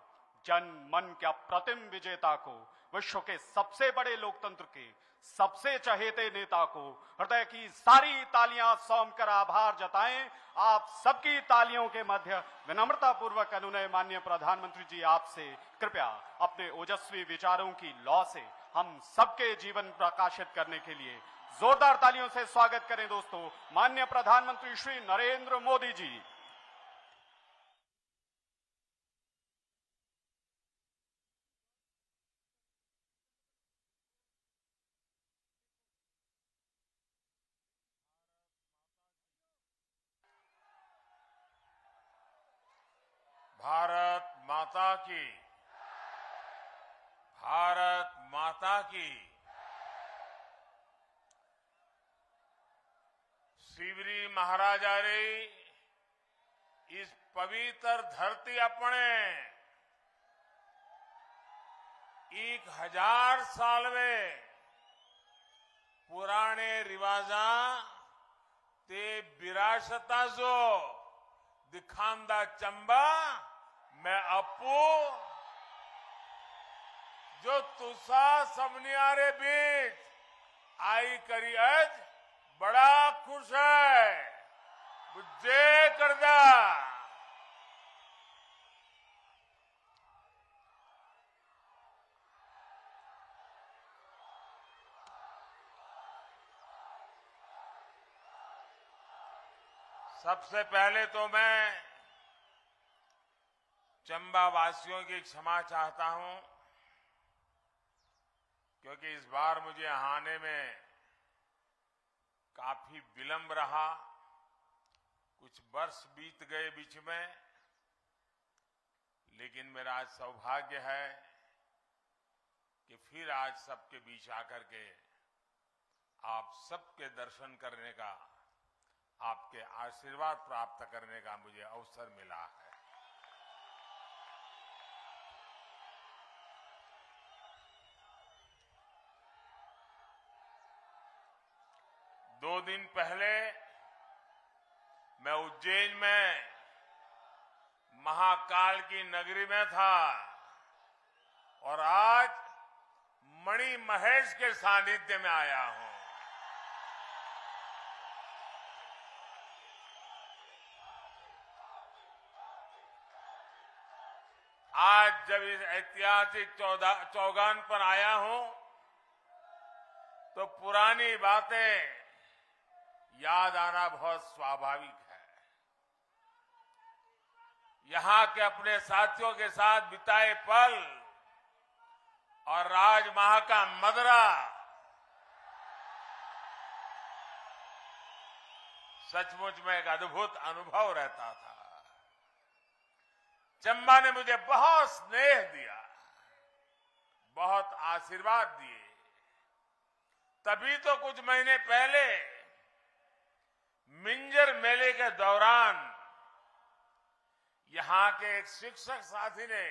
जन मन के अप्रतिम विजेता को, विश्व के सबसे बड़े लोकतंत्र के सबसे चहेते नेता को हृदय की सारी तालियां सौंपकर आभार जताएं। आप सबकी तालियों के मध्य विनम्रता पूर्वक अनुनय माननीय प्रधानमंत्री जी, आपसे कृपया अपने ओजस्वी विचारों की लौ से हम सबके जीवन प्रकाशित करने के लिए जोरदार तालियों से स्वागत करें दोस्तों माननीय प्रधानमंत्री श्री नरेंद्र मोदी जी। भारत माता की, भारत माता की। शिवरी महाराजा रे इस पवित्र धरती अपने 1000 साल में पुराने रिवाजा ते विरासता जो दिखांदा चंबा मैं अपू जो तुसा सबनियारे बीच आई करी अज बड़ा खुश है बुझे करदा। सबसे पहले तो मैं चंबा वासियों की क्षमा चाहता हूं, क्योंकि इस बार मुझे आने में काफी विलंब रहा। कुछ वर्ष बीत गए बीच में, लेकिन मेरा आज सौभाग्य है कि फिर आज सबके बीच आकर के आप सबके दर्शन करने का, आपके आशीर्वाद प्राप्त करने का मुझे अवसर मिला है। दो दिन पहले मैं उज्जैन में महाकाल की नगरी में था और आज मणि महेश के सानिध्य में आया हूं। आज जब इस ऐतिहासिक चौगान पर आया हूं तो पुरानी बातें याद आना बहुत स्वाभाविक है। यहां के अपने साथियों के साथ बिताए पल और राजमहल का मदरा सचमुच में एक अद्भुत अनुभव रहता था। चंबा ने मुझे बहुत स्नेह दिया, बहुत आशीर्वाद दिए। तभी तो कुछ महीने पहले मिंजर मेले के दौरान यहां के एक शिक्षक साथी ने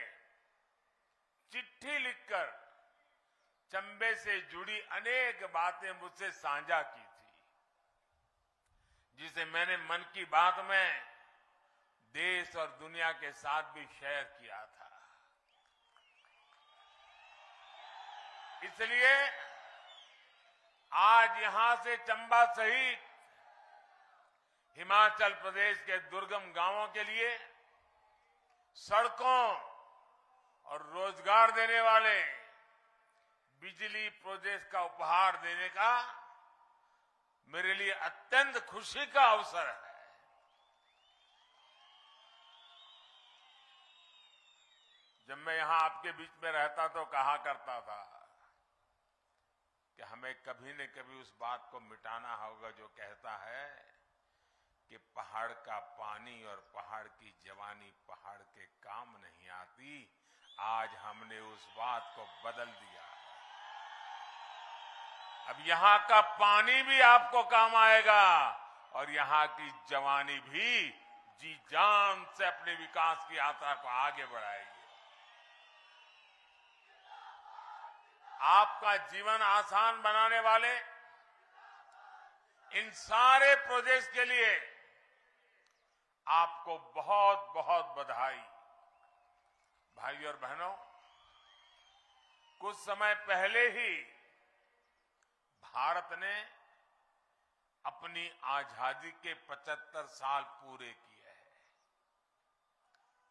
चिट्ठी लिखकर चंबे से जुड़ी अनेक बातें मुझसे साझा की थी, जिसे मैंने मन की बात में देश और दुनिया के साथ भी शेयर किया था। इसलिए आज यहां से चंबा सहित हिमाचल प्रदेश के दुर्गम गांवों के लिए सड़कों और रोजगार देने वाले बिजली प्रोजेक्ट का उपहार देने का मेरे लिए अत्यंत खुशी का अवसर है। जब मैं यहां आपके बीच में रहता तो कहा करता था कि हमें कभी न कभी उस बात को मिटाना होगा जो कहता है कि पहाड़ का पानी और पहाड़ की जवानी पहाड़ के काम नहीं आती। आज हमने उस बात को बदल दिया। अब यहां का पानी भी आपको काम आएगा और यहां की जवानी भी जी जान से अपने विकास की यात्रा को आगे बढ़ाएगी। आपका जीवन आसान बनाने वाले इन सारे प्रोजेक्ट्स के लिए आपको बहुत बहुत बधाई। भाई और बहनों, कुछ समय पहले ही भारत ने अपनी आजादी के 75 साल पूरे किए हैं।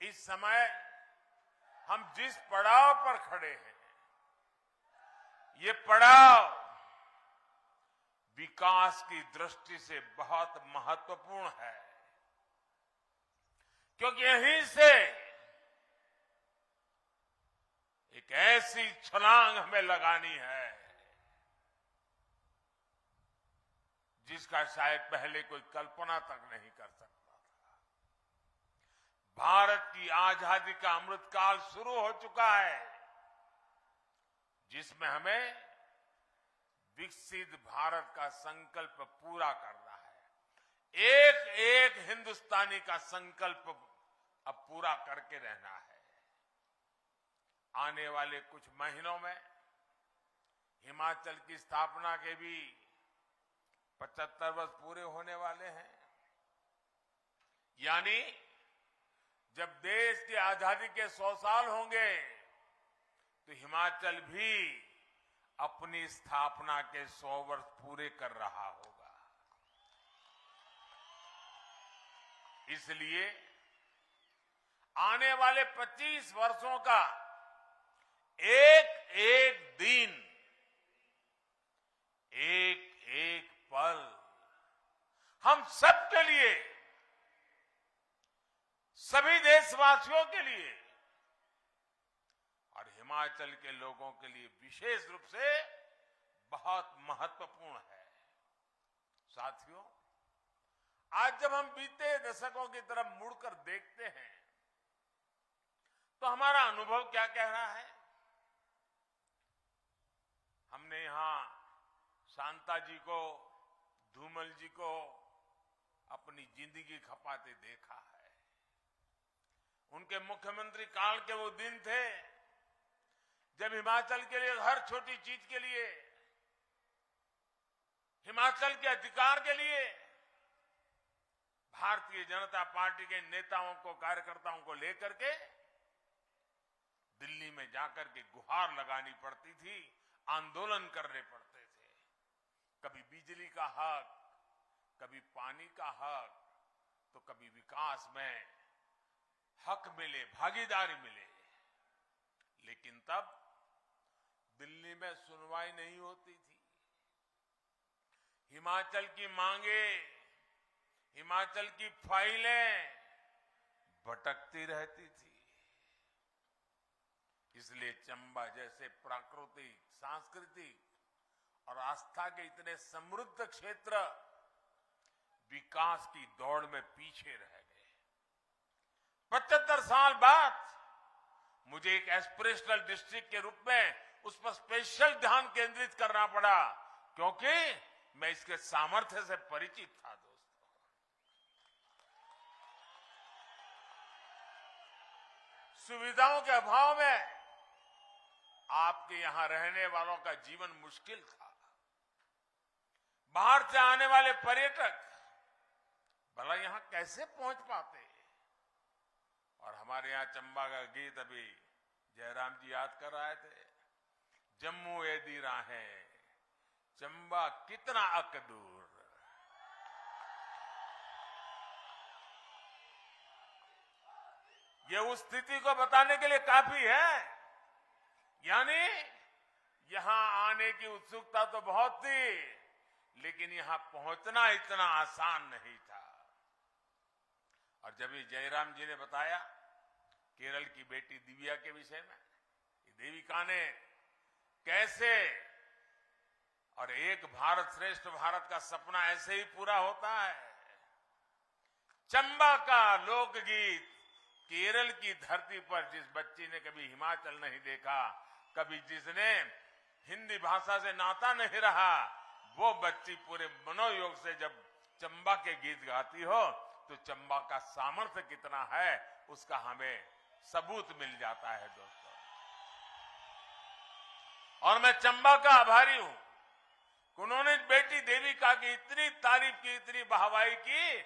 इस समय हम जिस पड़ाव पर खड़े हैं, ये पड़ाव विकास की दृष्टि से बहुत महत्वपूर्ण है, क्योंकि यहीं से एक ऐसी छलांग हमें लगानी है जिसका शायद पहले कोई कल्पना तक नहीं कर सकता था। भारत की आजादी का अमृतकाल शुरू हो चुका है, जिसमें हमें विकसित भारत का संकल्प पूरा करना है। एक एक हिंदुस्तानी का संकल्प अब पूरा करके रहना है। आने वाले कुछ महीनों में हिमाचल की स्थापना के भी 75 वर्ष पूरे होने वाले हैं। यानी जब देश की आजादी के 100 साल होंगे तो हिमाचल भी अपनी स्थापना के 100 वर्ष पूरे कर रहा होगा। इसलिए आने वाले 25 वर्षों का एक एक दिन, एक एक पल हम सबके लिए, सभी देशवासियों के लिए और हिमाचल के लोगों के लिए विशेष रूप से बहुत महत्वपूर्ण है। साथियों, आज जब हम बीते दशकों की तरफ मुड़कर देखते हैं तो हमारा अनुभव क्या कह रहा है? हमने यहां शांता जी को, धूमल जी को अपनी जिंदगी खपाते देखा है। उनके मुख्यमंत्री काल के वो दिन थे जब हिमाचल के लिए, हर छोटी चीज के लिए, हिमाचल के अधिकार के लिए भारतीय जनता पार्टी के नेताओं को, कार्यकर्ताओं को लेकर के दिल्ली में जाकर के गुहार लगानी पड़ती थी, आंदोलन करने पड़ते थे। कभी बिजली का हक, कभी पानी का हक, तो कभी विकास में हक मिले, भागीदारी मिले। लेकिन तब दिल्ली में सुनवाई नहीं होती थी। हिमाचल की मांगे, हिमाचल की फाइलें भटकती रहती थी। इसलिए चंबा जैसे प्राकृतिक, सांस्कृतिक और आस्था के इतने समृद्ध क्षेत्र विकास की दौड़ में पीछे रह गए। 75 साल बाद मुझे एक एस्पिरेशनल डिस्ट्रिक्ट के रूप में उस पर स्पेशल ध्यान केंद्रित करना पड़ा, क्योंकि मैं इसके सामर्थ्य से परिचित था। दोस्तों, सुविधाओं के अभाव में आपके यहां रहने वालों का जीवन मुश्किल था। बाहर से आने वाले पर्यटक भला यहां कैसे पहुंच पाते? और हमारे यहां चंबा का गीत अभी जयराम जी याद कर रहे थे, जम्मू एदी राहें चंबा कितना अक दूर। ये उस स्थिति को बताने के लिए काफी है। यानी यहां आने की उत्सुकता तो बहुत थी, लेकिन यहां पहुंचना इतना आसान नहीं था। और जब ये जयराम जी ने बताया केरल की बेटी दिव्या के विषय में, देविका ने कैसे, और एक भारत श्रेष्ठ भारत का सपना ऐसे ही पूरा होता है। चंबा का लोकगीत केरल की धरती पर जिस बच्ची ने कभी हिमाचल नहीं देखा, कभी जिसने हिंदी भाषा से नाता नहीं रहा, वो बच्ची पूरे मनोयोग से जब चंबा के गीत गाती हो तो चंबा का सामर्थ्य कितना है उसका हमें सबूत मिल जाता है। दोस्तों, और मैं चंबा का आभारी हूं, उन्होंने बेटी देविका की इतनी तारीफ की, इतनी वाहवाही की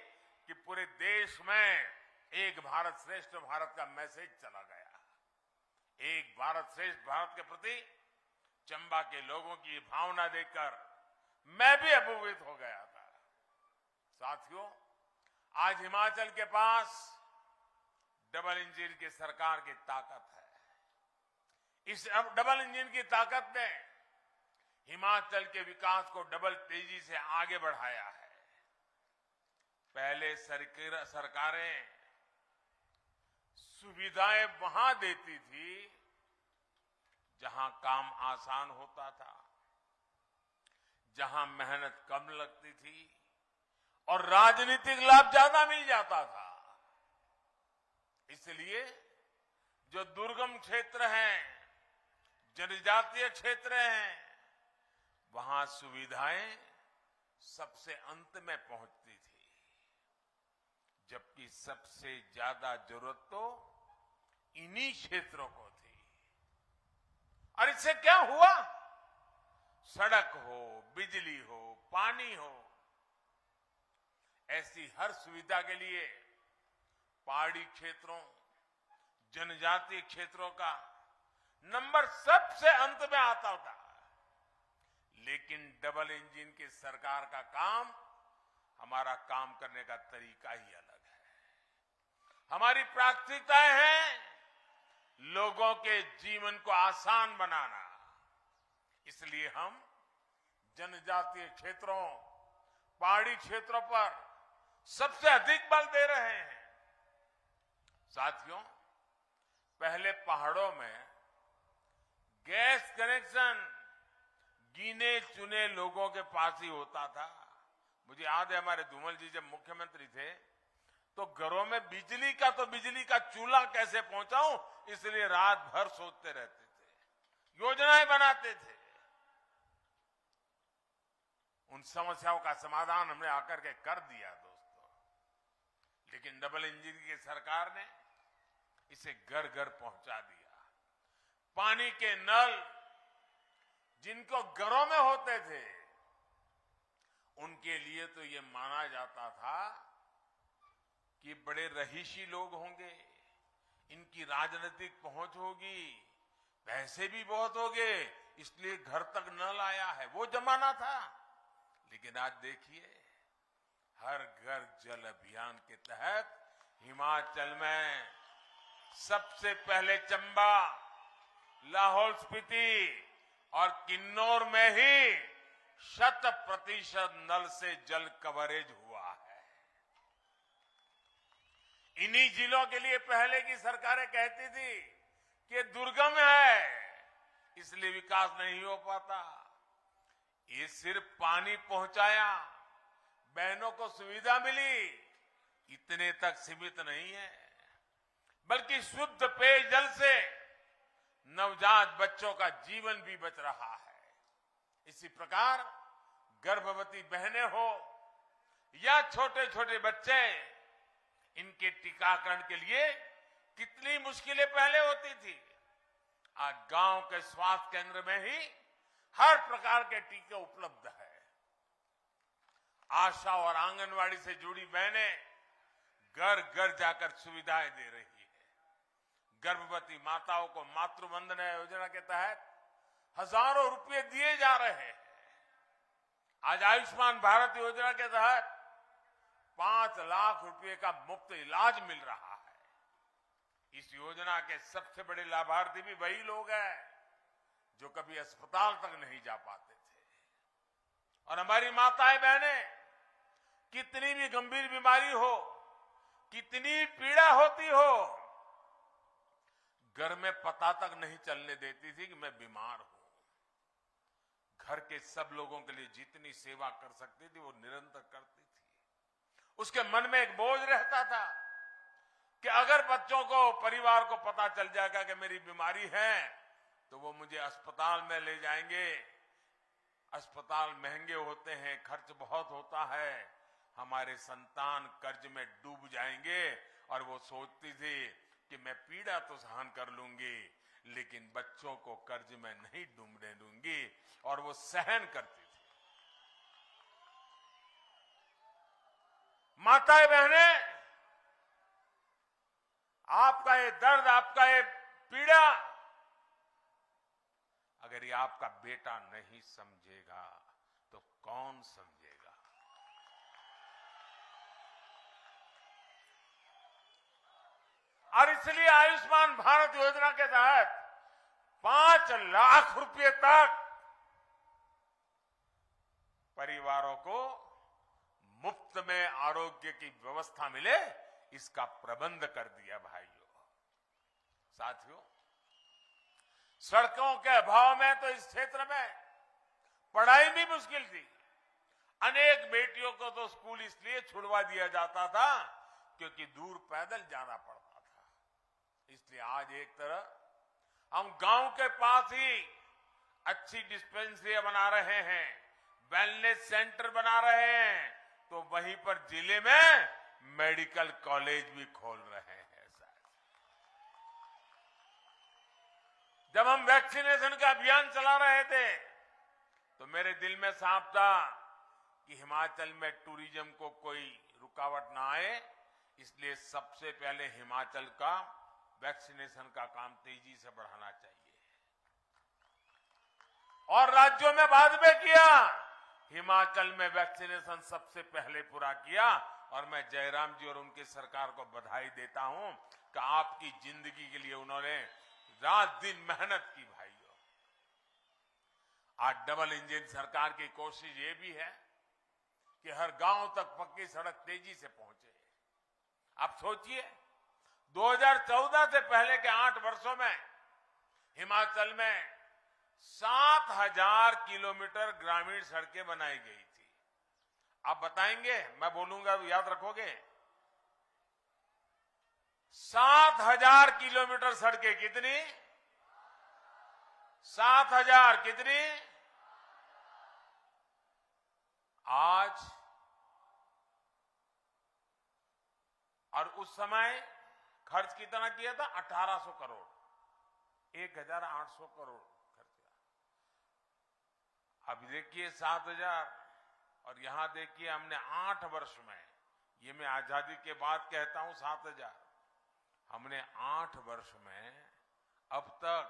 कि पूरे देश में एक भारत श्रेष्ठ भारत का मैसेज चला गया। एक भारत श्रेष्ठ भारत के प्रति चंबा के लोगों की भावना देखकर मैं भी अभिभूत हो गया था। साथियों, आज हिमाचल के पास डबल इंजन की सरकार की ताकत है। इस डबल इंजन की ताकत ने हिमाचल के विकास को डबल तेजी से आगे बढ़ाया है। पहले सरकारें सुविधाएं वहां देती थी जहां काम आसान होता था, जहां मेहनत कम लगती थी और राजनीतिक लाभ ज्यादा मिल जाता था। इसलिए जो दुर्गम क्षेत्र हैं, जनजातीय क्षेत्र हैं, वहां सुविधाएं सबसे अंत में पहुंचती थी, जबकि सबसे ज्यादा जरूरत तो इन्हीं क्षेत्रों को थी। और इससे क्या हुआ? सड़क हो, बिजली हो, पानी हो, ऐसी हर सुविधा के लिए पहाड़ी क्षेत्रों, जनजातीय क्षेत्रों का नंबर सबसे अंत में आता था। लेकिन डबल इंजन की सरकार का काम, हमारा काम करने का तरीका ही अलग है। हमारी प्राथमिकताएं हैं लोगों के जीवन को आसान बनाना। इसलिए हम जनजातीय क्षेत्रों, पहाड़ी क्षेत्रों पर सबसे अधिक बल दे रहे हैं। साथियों, पहले पहाड़ों में गैस कनेक्शन गिने चुने लोगों के पास ही होता था। मुझे याद है हमारे धूमल जी जब मुख्यमंत्री थे तो घरों में बिजली का चूल्हा कैसे पहुंचाऊं, इसलिए रात भर सोचते रहते थे, योजनाएं बनाते थे। उन समस्याओं का समाधान हमने आकर के कर दिया दोस्तों। लेकिन डबल इंजन की सरकार ने इसे घर घर पहुंचा दिया। पानी के नल जिनको घरों में होते थे, उनके लिए तो ये माना जाता था कि बड़े रहीशी लोग होंगे, इनकी राजनीतिक पहुंच होगी, पैसे भी बहुत होंगे, इसलिए घर तक नल आया है, वो जमाना था। लेकिन आज देखिए, हर घर जल अभियान के तहत हिमाचल में सबसे पहले चंबा, लाहौल स्पीति और किन्नौर में ही 100% नल से जल कवरेज हुआ है। इन्हीं जिलों के लिए पहले की सरकारें कहती थी कि दुर्गम है, इसलिए विकास नहीं हो पाता। ये सिर्फ पानी पहुंचाया, बहनों को सुविधा मिली, इतने तक सीमित नहीं है, बल्कि शुद्ध पेयजल से नवजात बच्चों का जीवन भी बच रहा है। इसी प्रकार गर्भवती बहनें हो या छोटे छोटे बच्चे, इनके टीकाकरण के लिए कितनी मुश्किलें पहले होती थी। आज गांव के स्वास्थ्य केंद्र में ही हर प्रकार के टीके उपलब्ध है। आशा और आंगनवाड़ी से जुड़ी बहनें घर घर जाकर सुविधाएं दे रही है। गर्भवती माताओं को मातृ वंदना योजना के तहत हजारों रुपए दिए जा रहे हैं। आज आयुष्मान भारत योजना के तहत 5 लाख रुपए का मुफ्त इलाज मिल रहा है। इस योजना के सबसे बड़े लाभार्थी भी वही लोग हैं जो कभी अस्पताल तक नहीं जा पाते थे। और हमारी माताएं बहनें, कितनी भी गंभीर बीमारी हो, कितनी पीड़ा होती हो, घर में पता तक नहीं चलने देती थी कि मैं बीमार हूं। घर के सब लोगों के लिए जितनी सेवा कर सकती थी वो निरंतर करती थी। उसके मन में एक बोझ रहता था कि अगर बच्चों को, परिवार को पता चल जाएगा कि मेरी बीमारी है तो वो मुझे अस्पताल में ले जाएंगे। अस्पताल महंगे होते हैं, खर्च बहुत होता है, हमारे संतान कर्ज में डूब जाएंगे। और वो सोचती थी कि मैं पीड़ा तो सहन कर लूंगी, लेकिन बच्चों को कर्ज में नहीं डूबने दूंगी। और वो सहन करती थी। माताएं बहनें, आपका ये दर्द, आपका ये पीड़ा अगर ये आपका बेटा नहीं समझेगा तो कौन समझेगा? और इसलिए आयुष्मान भारत योजना के तहत 5 लाख रुपए तक परिवारों को मुफ्त में आरोग्य की व्यवस्था मिले, इसका प्रबंध कर दिया। भाइयों, साथियों, सड़कों के अभाव में तो इस क्षेत्र में पढ़ाई भी मुश्किल थी। अनेक बेटियों को तो स्कूल इसलिए छुड़वा दिया जाता था क्योंकि दूर पैदल जाना पड़ता था। इसलिए आज एक तरह हम गांव के पास ही अच्छी डिस्पेंसरी बना रहे हैं, वेलनेस सेंटर बना रहे हैं, तो वहीं पर जिले में मेडिकल कॉलेज भी खोल रहे हैं। जब हम वैक्सीनेशन का अभियान चला रहे थे तो मेरे दिल में साफ था कि हिमाचल में टूरिज्म को कोई रुकावट ना आए, इसलिए सबसे पहले हिमाचल का वैक्सीनेशन का काम तेजी से बढ़ाना चाहिए। और राज्यों में बाद में किया, हिमाचल में वैक्सीनेशन सबसे पहले पूरा किया। और मैं जयराम जी और उनकी सरकार को बधाई देता हूं कि आपकी जिंदगी के लिए उन्होंने रात दिन मेहनत की। भाइयों, आज डबल इंजन सरकार की कोशिश ये भी है कि हर गांव तक पक्की सड़क तेजी से पहुंचे। आप सोचिए, 2014 से पहले के 8 वर्षों में हिमाचल में 7,000 किलोमीटर ग्रामीण सड़कें बनाई गई थी। आप बताएंगे, मैं बोलूंगा तो याद रखोगे? 7,000 किलोमीटर सड़कें कितनी? 7,000 कितनी? आज और उस समय खर्च कितना किया था? 1,800 करोड़, 1,800 करोड़ खर्च किया। अब देखिए 7,000, और यहां देखिए हमने 8 वर्ष में, ये मैं आजादी के बाद कहता हूं 7,000, हमने 8 वर्ष में अब तक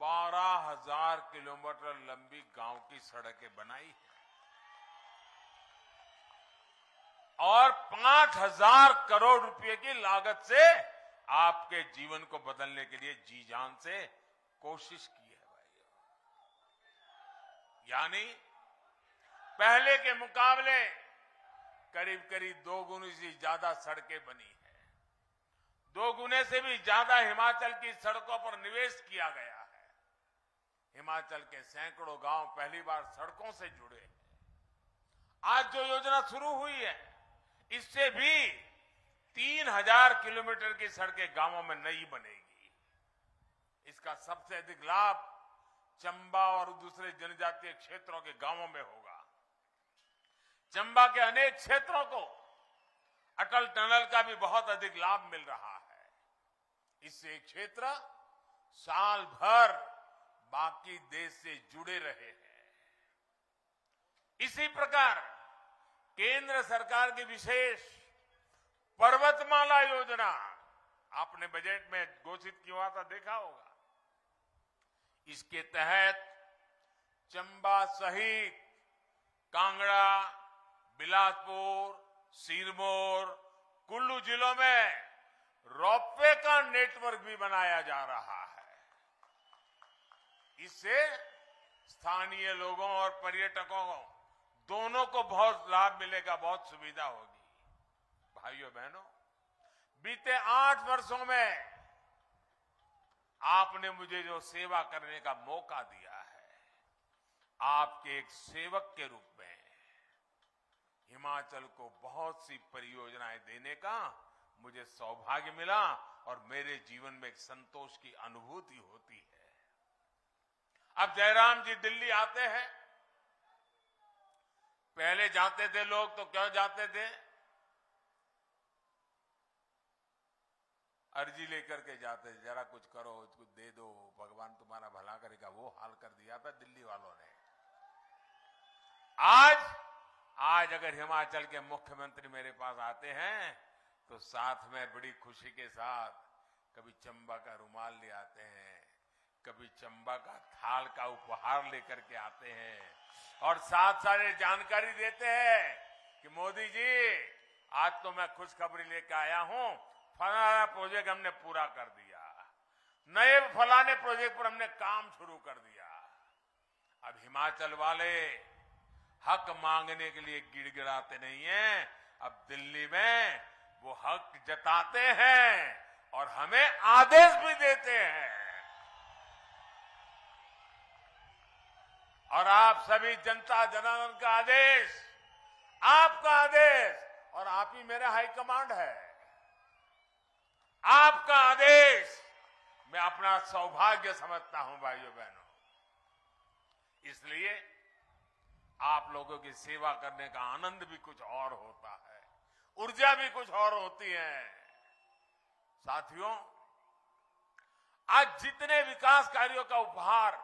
12,000 किलोमीटर लंबी गांव की सड़कें बनाई है और 5,000 करोड़ रुपए की लागत से आपके जीवन को बदलने के लिए जी जान से कोशिश की है। भाइयों, यानी पहले के मुकाबले करीब करीब 2 गुने से ज्यादा सड़कें बनी है। 2 गुने से भी ज्यादा हिमाचल की सड़कों पर निवेश किया गया है। हिमाचल के सैकड़ों गांव पहली बार सड़कों से जुड़े हैं। आज जो योजना शुरू हुई है, इससे भी 3,000 किलोमीटर की सड़कें गांवों में नई बनेगी। इसका सबसे अधिक लाभ चंबा और दूसरे जनजातीय क्षेत्रों के गांवों में होगा। चंबा के अनेक क्षेत्रों को अटल टनल का भी बहुत अधिक लाभ मिल रहा है। इससे क्षेत्र साल भर बाकी देश से जुड़े रहे हैं। इसी प्रकार केंद्र सरकार की विशेष पर्वतमाला योजना आपने बजट में घोषित किया हुआ था, देखा होगा। इसके तहत चंबा सहित कांगड़ा, बिलासपुर, सिरमौर, कुल्लू जिलों में रोपवे का नेटवर्क भी बनाया जा रहा है। इससे स्थानीय लोगों और पर्यटकों को दोनों को बहुत लाभ मिलेगा, बहुत सुविधा होगी। भाइयों बहनों, बीते 8 वर्षों में आपने मुझे जो सेवा करने का मौका दिया है, आपके एक सेवक के रूप में हिमाचल को बहुत सी परियोजनाएं देने का मुझे सौभाग्य मिला और मेरे जीवन में एक संतोष की अनुभूति होती है। अब जयराम जी दिल्ली आते हैं, पहले जाते थे लोग तो क्यों जाते थे? अर्जी लेकर के जाते, जरा कुछ करो, कुछ दे दो, भगवान तुम्हारा भला करेगा। वो हाल कर दिया था दिल्ली वालों ने। आज आज अगर हिमाचल के मुख्यमंत्री मेरे पास आते हैं तो साथ में बड़ी खुशी के साथ कभी चंबा का रुमाल ले आते हैं, कभी चंबा का थाल का उपहार लेकर के आते हैं और साथ साथ जानकारी देते हैं कि मोदी जी आज तो मैं खुशखबरी लेकर आया हूं, फलाना प्रोजेक्ट हमने पूरा कर दिया, नए फलाने प्रोजेक्ट पर हमने काम शुरू कर दिया। अब हिमाचल वाले हक मांगने के लिए गिड़गिड़ाते नहीं हैं, अब दिल्ली में वो हक जताते हैं और हमें आदेश भी देते हैं। और आप सभी जनता जनार्दन का आदेश, आपका आदेश, और आप ही मेरा हाईकमांड है, आपका आदेश मैं अपना सौभाग्य समझता हूं भाइयों बहनों। इसलिए आप लोगों की सेवा करने का आनंद भी कुछ और होता है, ऊर्जा भी कुछ और होती है। साथियों, आज जितने विकास कार्यों का उपहार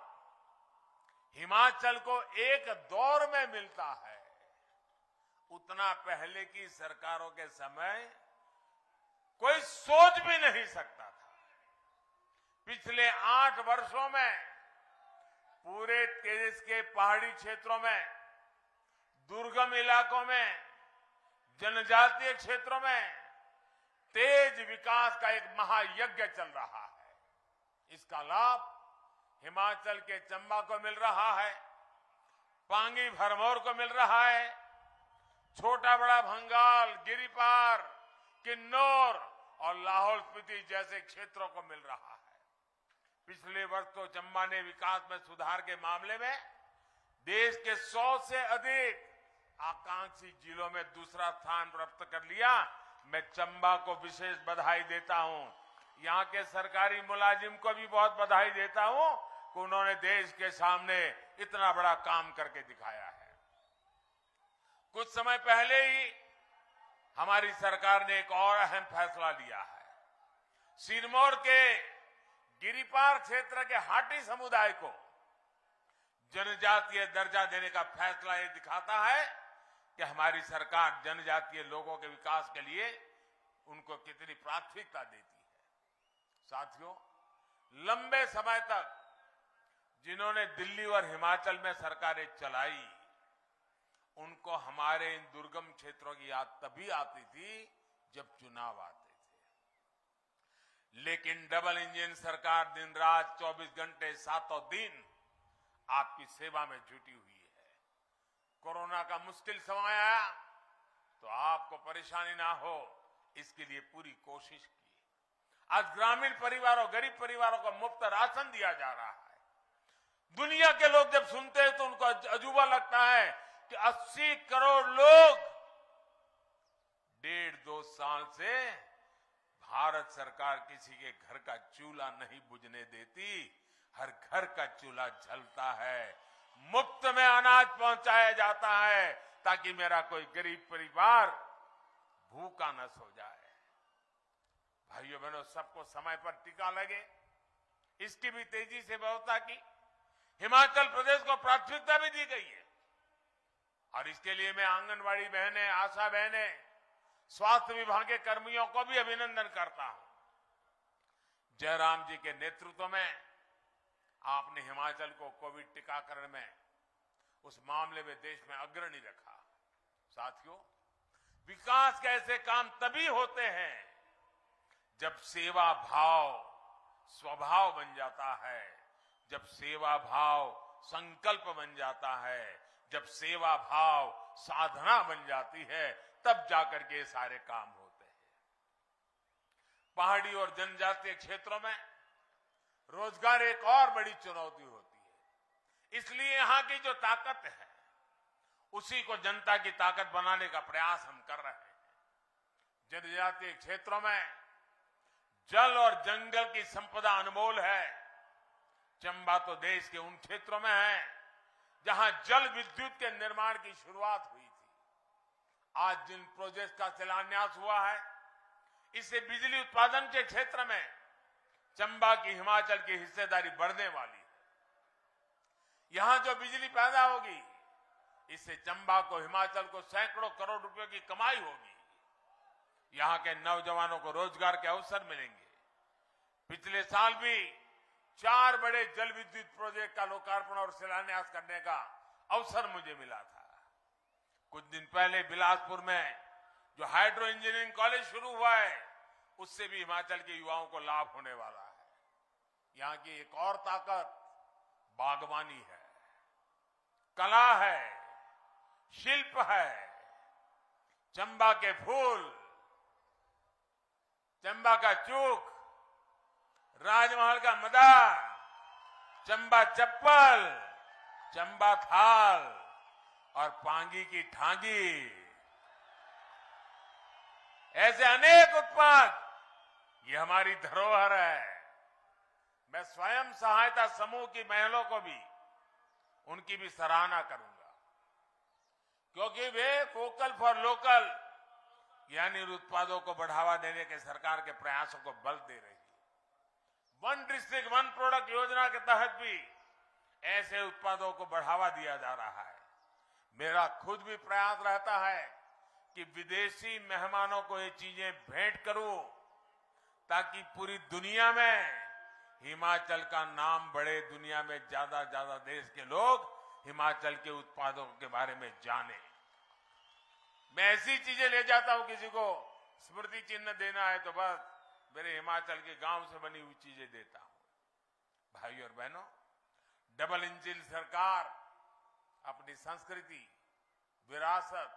हिमाचल को एक दौर में मिलता है, उतना पहले की सरकारों के समय कोई सोच भी नहीं सकता था। पिछले 8 वर्षों में पूरे देश के पहाड़ी क्षेत्रों में, दुर्गम इलाकों में, जनजातीय क्षेत्रों में तेज विकास का एक महायज्ञ चल रहा है। इसका लाभ हिमाचल के चंबा को मिल रहा है, पांगी भरमौर को मिल रहा है, छोटा बड़ा भंगाल, गिरिपार, किन्नौर और लाहौल स्पीति जैसे क्षेत्रों को मिल रहा है। पिछले वर्ष तो चंबा ने विकास में सुधार के मामले में देश के 100 से अधिक आकांक्षी जिलों में दूसरा स्थान प्राप्त कर लिया। मैं चंबा को विशेष बधाई देता हूं, यहां के सरकारी मुलाजिम को भी बहुत बधाई देता हूं कि उन्होंने देश के सामने इतना बड़ा काम करके दिखाया है। कुछ समय पहले ही हमारी सरकार ने एक और अहम फैसला लिया है। सिरमौर के गिरिपार क्षेत्र के हाटी समुदाय को जनजातीय दर्जा देने का फैसला ये दिखाता है कि हमारी सरकार जनजातीय लोगों के विकास के लिए उनको कितनी प्राथमिकता देती है। साथियों, लंबे समय तक जिन्होंने दिल्ली और हिमाचल में सरकारें चलाई, उनको हमारे इन दुर्गम क्षेत्रों की याद तभी आती थी जब चुनाव आते थे। लेकिन डबल इंजन सरकार दिन रात 24 घंटे 7 दिन आपकी सेवा में जुटी हुई है। कोरोना का मुश्किल समय आया तो आपको परेशानी ना हो, इसके लिए पूरी कोशिश की। आज ग्रामीण परिवारों, गरीब परिवारों को मुफ्त राशन दिया जा रहा है। दुनिया के लोग जब सुनते हैं तो उनको अजूबा लगता है कि 80 करोड़ लोग 1.5-2 साल से भारत सरकार किसी के घर का चूल्हा नहीं बुझने देती, हर घर का चूल्हा जलता है, मुफ्त में अनाज पहुंचाया जाता है ताकि मेरा कोई गरीब परिवार भूखा न सो जाए। भाइयों बहनों, सबको समय पर टीका लगे, इसकी भी तेजी से व्यवस्था की। हिमाचल प्रदेश को प्राथमिकता भी दी गई है और इसके लिए मैं आंगनवाड़ी बहनें, आशा बहनें, स्वास्थ्य विभाग के कर्मियों को भी अभिनंदन करता हूं। जयराम जी के नेतृत्व में आपने हिमाचल को कोविड टीकाकरण में, उस मामले में देश में अग्रणी रखा। साथियों, विकास के ऐसे काम तभी होते हैं जब सेवा भाव स्वभाव बन जाता है, जब सेवा भाव संकल्प बन जाता है, जब सेवा भाव साधना बन जाती है, तब जाकर के ये सारे काम होते हैं। पहाड़ी और जनजातीय क्षेत्रों में रोजगार एक और बड़ी चुनौती होती है। इसलिए यहां की जो ताकत है, उसी को जनता की ताकत बनाने का प्रयास हम कर रहे हैं। जनजातीय क्षेत्रों में जल और जंगल की संपदा अनमोल है। चंबा तो देश के उन क्षेत्रों में है जहां जल विद्युत के निर्माण की शुरुआत हुई थी। आज जिन प्रोजेक्ट का शिलान्यास हुआ है, इससे बिजली उत्पादन के क्षेत्र में चंबा की, हिमाचल की हिस्सेदारी बढ़ने वाली है। यहां जो बिजली पैदा होगी, इससे चंबा को, हिमाचल को सैकड़ों करोड़ रुपए की कमाई होगी। यहां के नौजवानों को रोजगार के अवसर मिलेंगे। पिछले साल भी 4 बड़े जल विद्युत प्रोजेक्ट का लोकार्पण और शिलान्यास करने का अवसर मुझे मिला था। कुछ दिन पहले बिलासपुर में जो हाइड्रो इंजीनियरिंग कॉलेज शुरू हुआ है, उससे भी हिमाचल के युवाओं को लाभ होने वाला है। यहां की एक और ताकत बागवानी है, कला है, शिल्प है। चंबा के फूल, चंबा का चूक, राजमहल का मदार, चंबा चप्पल, चंबा थाल और पांगी की ठांगी, ऐसे अनेक उत्पाद, ये हमारी धरोहर है। मैं स्वयं सहायता समूह की महिलाओं को भी, उनकी भी सराहना करूंगा, क्योंकि वे वोकल फॉर लोकल यानी उत्पादों को बढ़ावा देने के सरकार के प्रयासों को बल दे रही है। 1 डिस्ट्रिक्ट 1 प्रोडक्ट योजना के तहत भी ऐसे उत्पादों को बढ़ावा दिया जा रहा है। मेरा खुद भी प्रयास रहता है कि विदेशी मेहमानों को ये चीजें भेंट करूं, ताकि पूरी दुनिया में हिमाचल का नाम बढ़े, दुनिया में ज्यादा देश के लोग हिमाचल के उत्पादों के बारे में जाने। मैं ऐसी चीजें ले जाता हूं, किसी को स्मृति चिन्ह देना है तो बस मेरे हिमाचल के गांव से बनी हुई चीजें देता हूं। भाइयों और बहनों, डबल इंजन सरकार अपनी संस्कृति, विरासत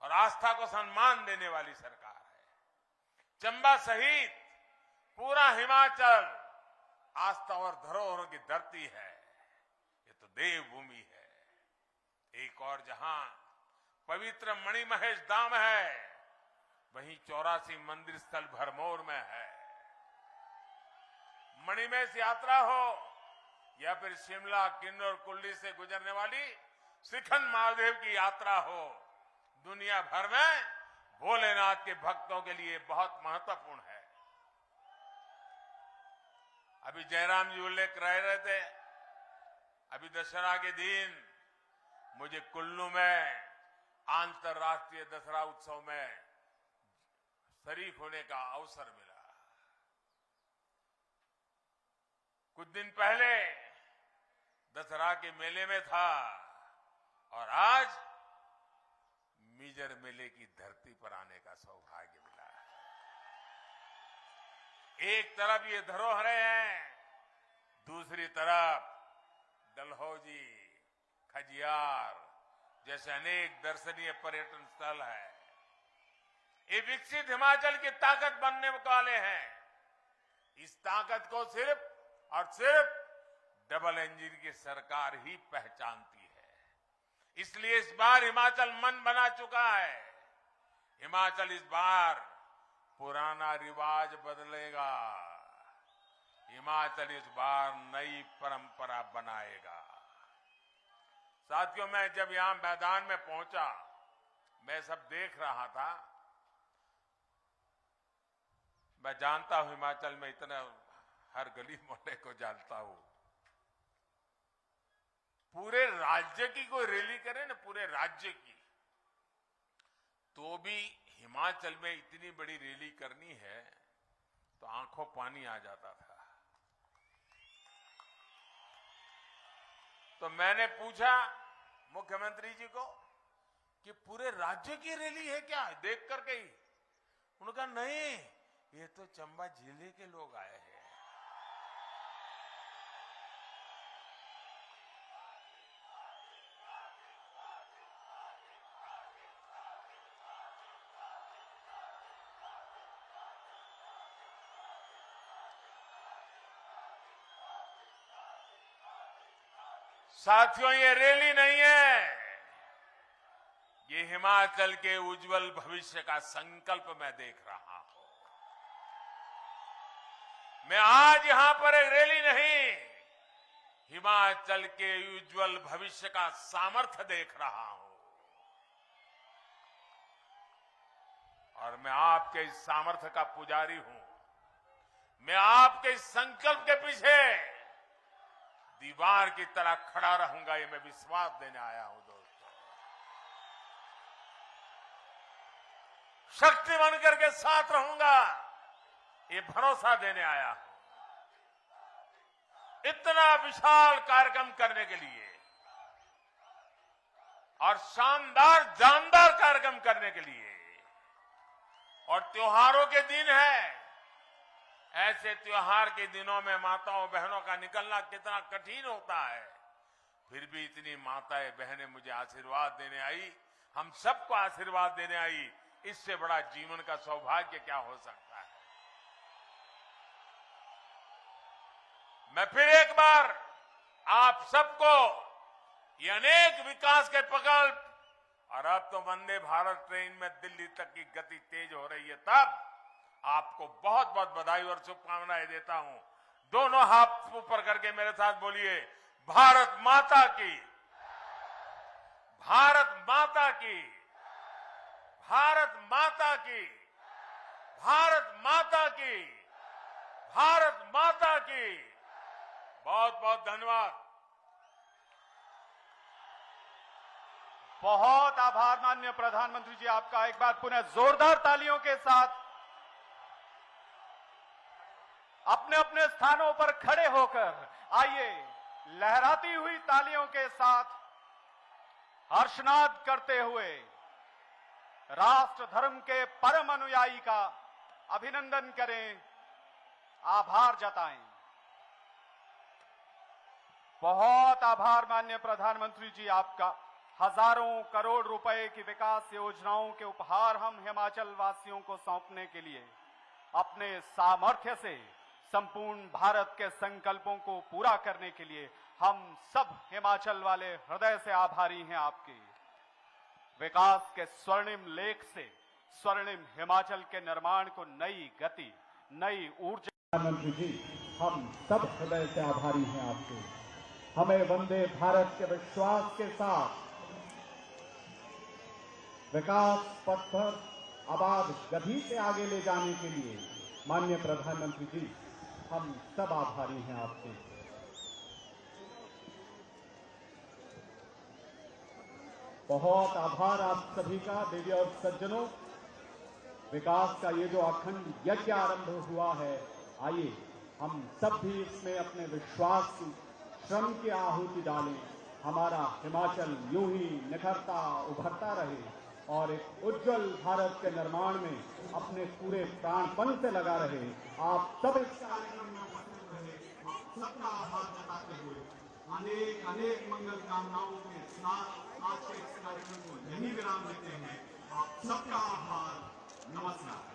और आस्था को सम्मान देने वाली सरकार है। चंबा सहित पूरा हिमाचल आस्था और धरोहरों की धरती है। ये तो देवभूमि है। एक और जहां पवित्र मणिमहेश धाम है, वहीं 84 मंदिर स्थल भरमौर में है। मणिमहेश यात्रा हो या फिर शिमला, किन्नौर, कुल्ली से गुजरने वाली श्रीखंड महादेव की यात्रा हो, दुनिया भर में भोलेनाथ के भक्तों के लिए बहुत महत्वपूर्ण है। अभी जयराम जी उल्लेख कर रहे थे, अभी दशहरा के दिन मुझे कुल्लू में अंतर्राष्ट्रीय दशहरा उत्सव में शरीक होने का अवसर मिला। कुछ दिन पहले दशहरा के मेले में था और आज मीजर मेले की धरती पर आने का सौभाग्य मिला। एक तरफ ये धरोहरें हैं, दूसरी तरफ डलहौजी, खजियार जैसे अनेक दर्शनीय पर्यटन स्थल है। ये विकसित हिमाचल की ताकत बनने वाले हैं। इस ताकत को सिर्फ और सिर्फ डबल इंजन की सरकार ही पहचानती है। इसलिए इस बार हिमाचल मन बना चुका है। हिमाचल इस बार पुराना रिवाज बदलेगा। हिमाचल इस बार नई परंपरा बनाएगा। साथियों, मैं जब यहां मैदान में पहुंचा, मैं सब देख रहा था। मैं जानता हूं हिमाचल में इतना, हर गली मोहल्ले को जानता हूं। पूरे राज्य की कोई रैली करे ना, पूरे राज्य की, तो भी हिमाचल में इतनी बड़ी रैली करनी है तो आंखों पानी आ जाता था। तो मैंने पूछा मुख्यमंत्री जी को कि पूरे राज्य की रैली है क्या, देख कर गई? उन्होंने कहा नहीं, ये तो चंबा जिले के लोग आए हैं। साथियों, ये रैली नहीं है, ये हिमाचल के उज्जवल भविष्य का संकल्प मैं देख रहा हूं। मैं आज यहां पर एक रैली नहीं, हिमाचल के उज्जवल भविष्य का सामर्थ्य देख रहा हूं। और मैं आपके इस सामर्थ्य का पुजारी हूं। मैं आपके इस संकल्प के पीछे दीवार की तरह खड़ा रहूंगा, ये मैं विश्वास देने आया हूं। दोस्तों, शक्ति बनकर के साथ रहूंगा, ये भरोसा देने आया हूं। इतना विशाल कार्यक्रम करने के लिए और शानदार जानदार कार्यक्रम करने के लिए, और त्योहारों के दिन है, ऐसे त्योहार के दिनों में माताओं बहनों का निकलना कितना कठिन होता है, फिर भी इतनी माताएं बहनें मुझे आशीर्वाद देने आई, हम सबको आशीर्वाद देने आई। इससे बड़ा जीवन का सौभाग्य क्या हो सकता है। मैं फिर एक बार आप सबको ये अनेक विकास के प्रकल्प, और अब तो वंदे भारत ट्रेन में दिल्ली तक की गति तेज हो रही है, तब आपको बहुत बहुत बधाई और शुभकामनाएं देता हूं। दोनों हाथ ऊपर करके मेरे साथ बोलिए, भारत माता की, भारत माता की, भारत माता की, भारत माता की, भारत माता की। बहुत बहुत धन्यवाद। बहुत आभार माननीय प्रधानमंत्री जी आपका। एक बार पुनः जोरदार तालियों के साथ अपने अपने स्थानों पर खड़े होकर आइए, लहराती हुई तालियों के साथ हर्षनाद करते हुए राष्ट्र धर्म के परम अनुयायी का अभिनंदन करें, आभार जताएं। बहुत आभार माननीय प्रधानमंत्री जी आपका। हजारों करोड़ रुपए की विकास योजनाओं के उपहार हम हिमाचल वासियों को सौंपने के लिए अपने सामर्थ्य से संपूर्ण भारत के संकल्पों को पूरा करने के लिए हम सब हिमाचल वाले हृदय से आभारी हैं आपके। विकास के स्वर्णिम लेख से स्वर्णिम हिमाचल के निर्माण को नई गति, नई ऊर्जा। प्रधानमंत्री जी, हम सब हृदय से आभारी हैं आपके। हमें वंदे भारत के विश्वास के साथ विकास पथ पर आबाद गति से आगे ले जाने के लिए माननीय प्रधानमंत्री जी, हम सब आभारी हैं आपके। बहुत आभार आप सभी का। देवी और सज्जनों, विकास का ये जो अखंड यज्ञ आरंभ हुआ है, आइए हम सब भी इसमें अपने विश्वास की, श्रम की आहुति डालें। हमारा हिमाचल यूं ही निखरता उभरता रहे और एक उज्जवल भारत के निर्माण में अपने पूरे प्राणपन से लगा रहे। आप सब इस कार्यक्रम में उपस्थित रहे, आप सबका आभार जताते हुए अनेक अनेक मंगल कामनाओं के साथ आज के इस कार्यक्रम को यही विराम देते हैं। आप सबका आभार। नमस्कार।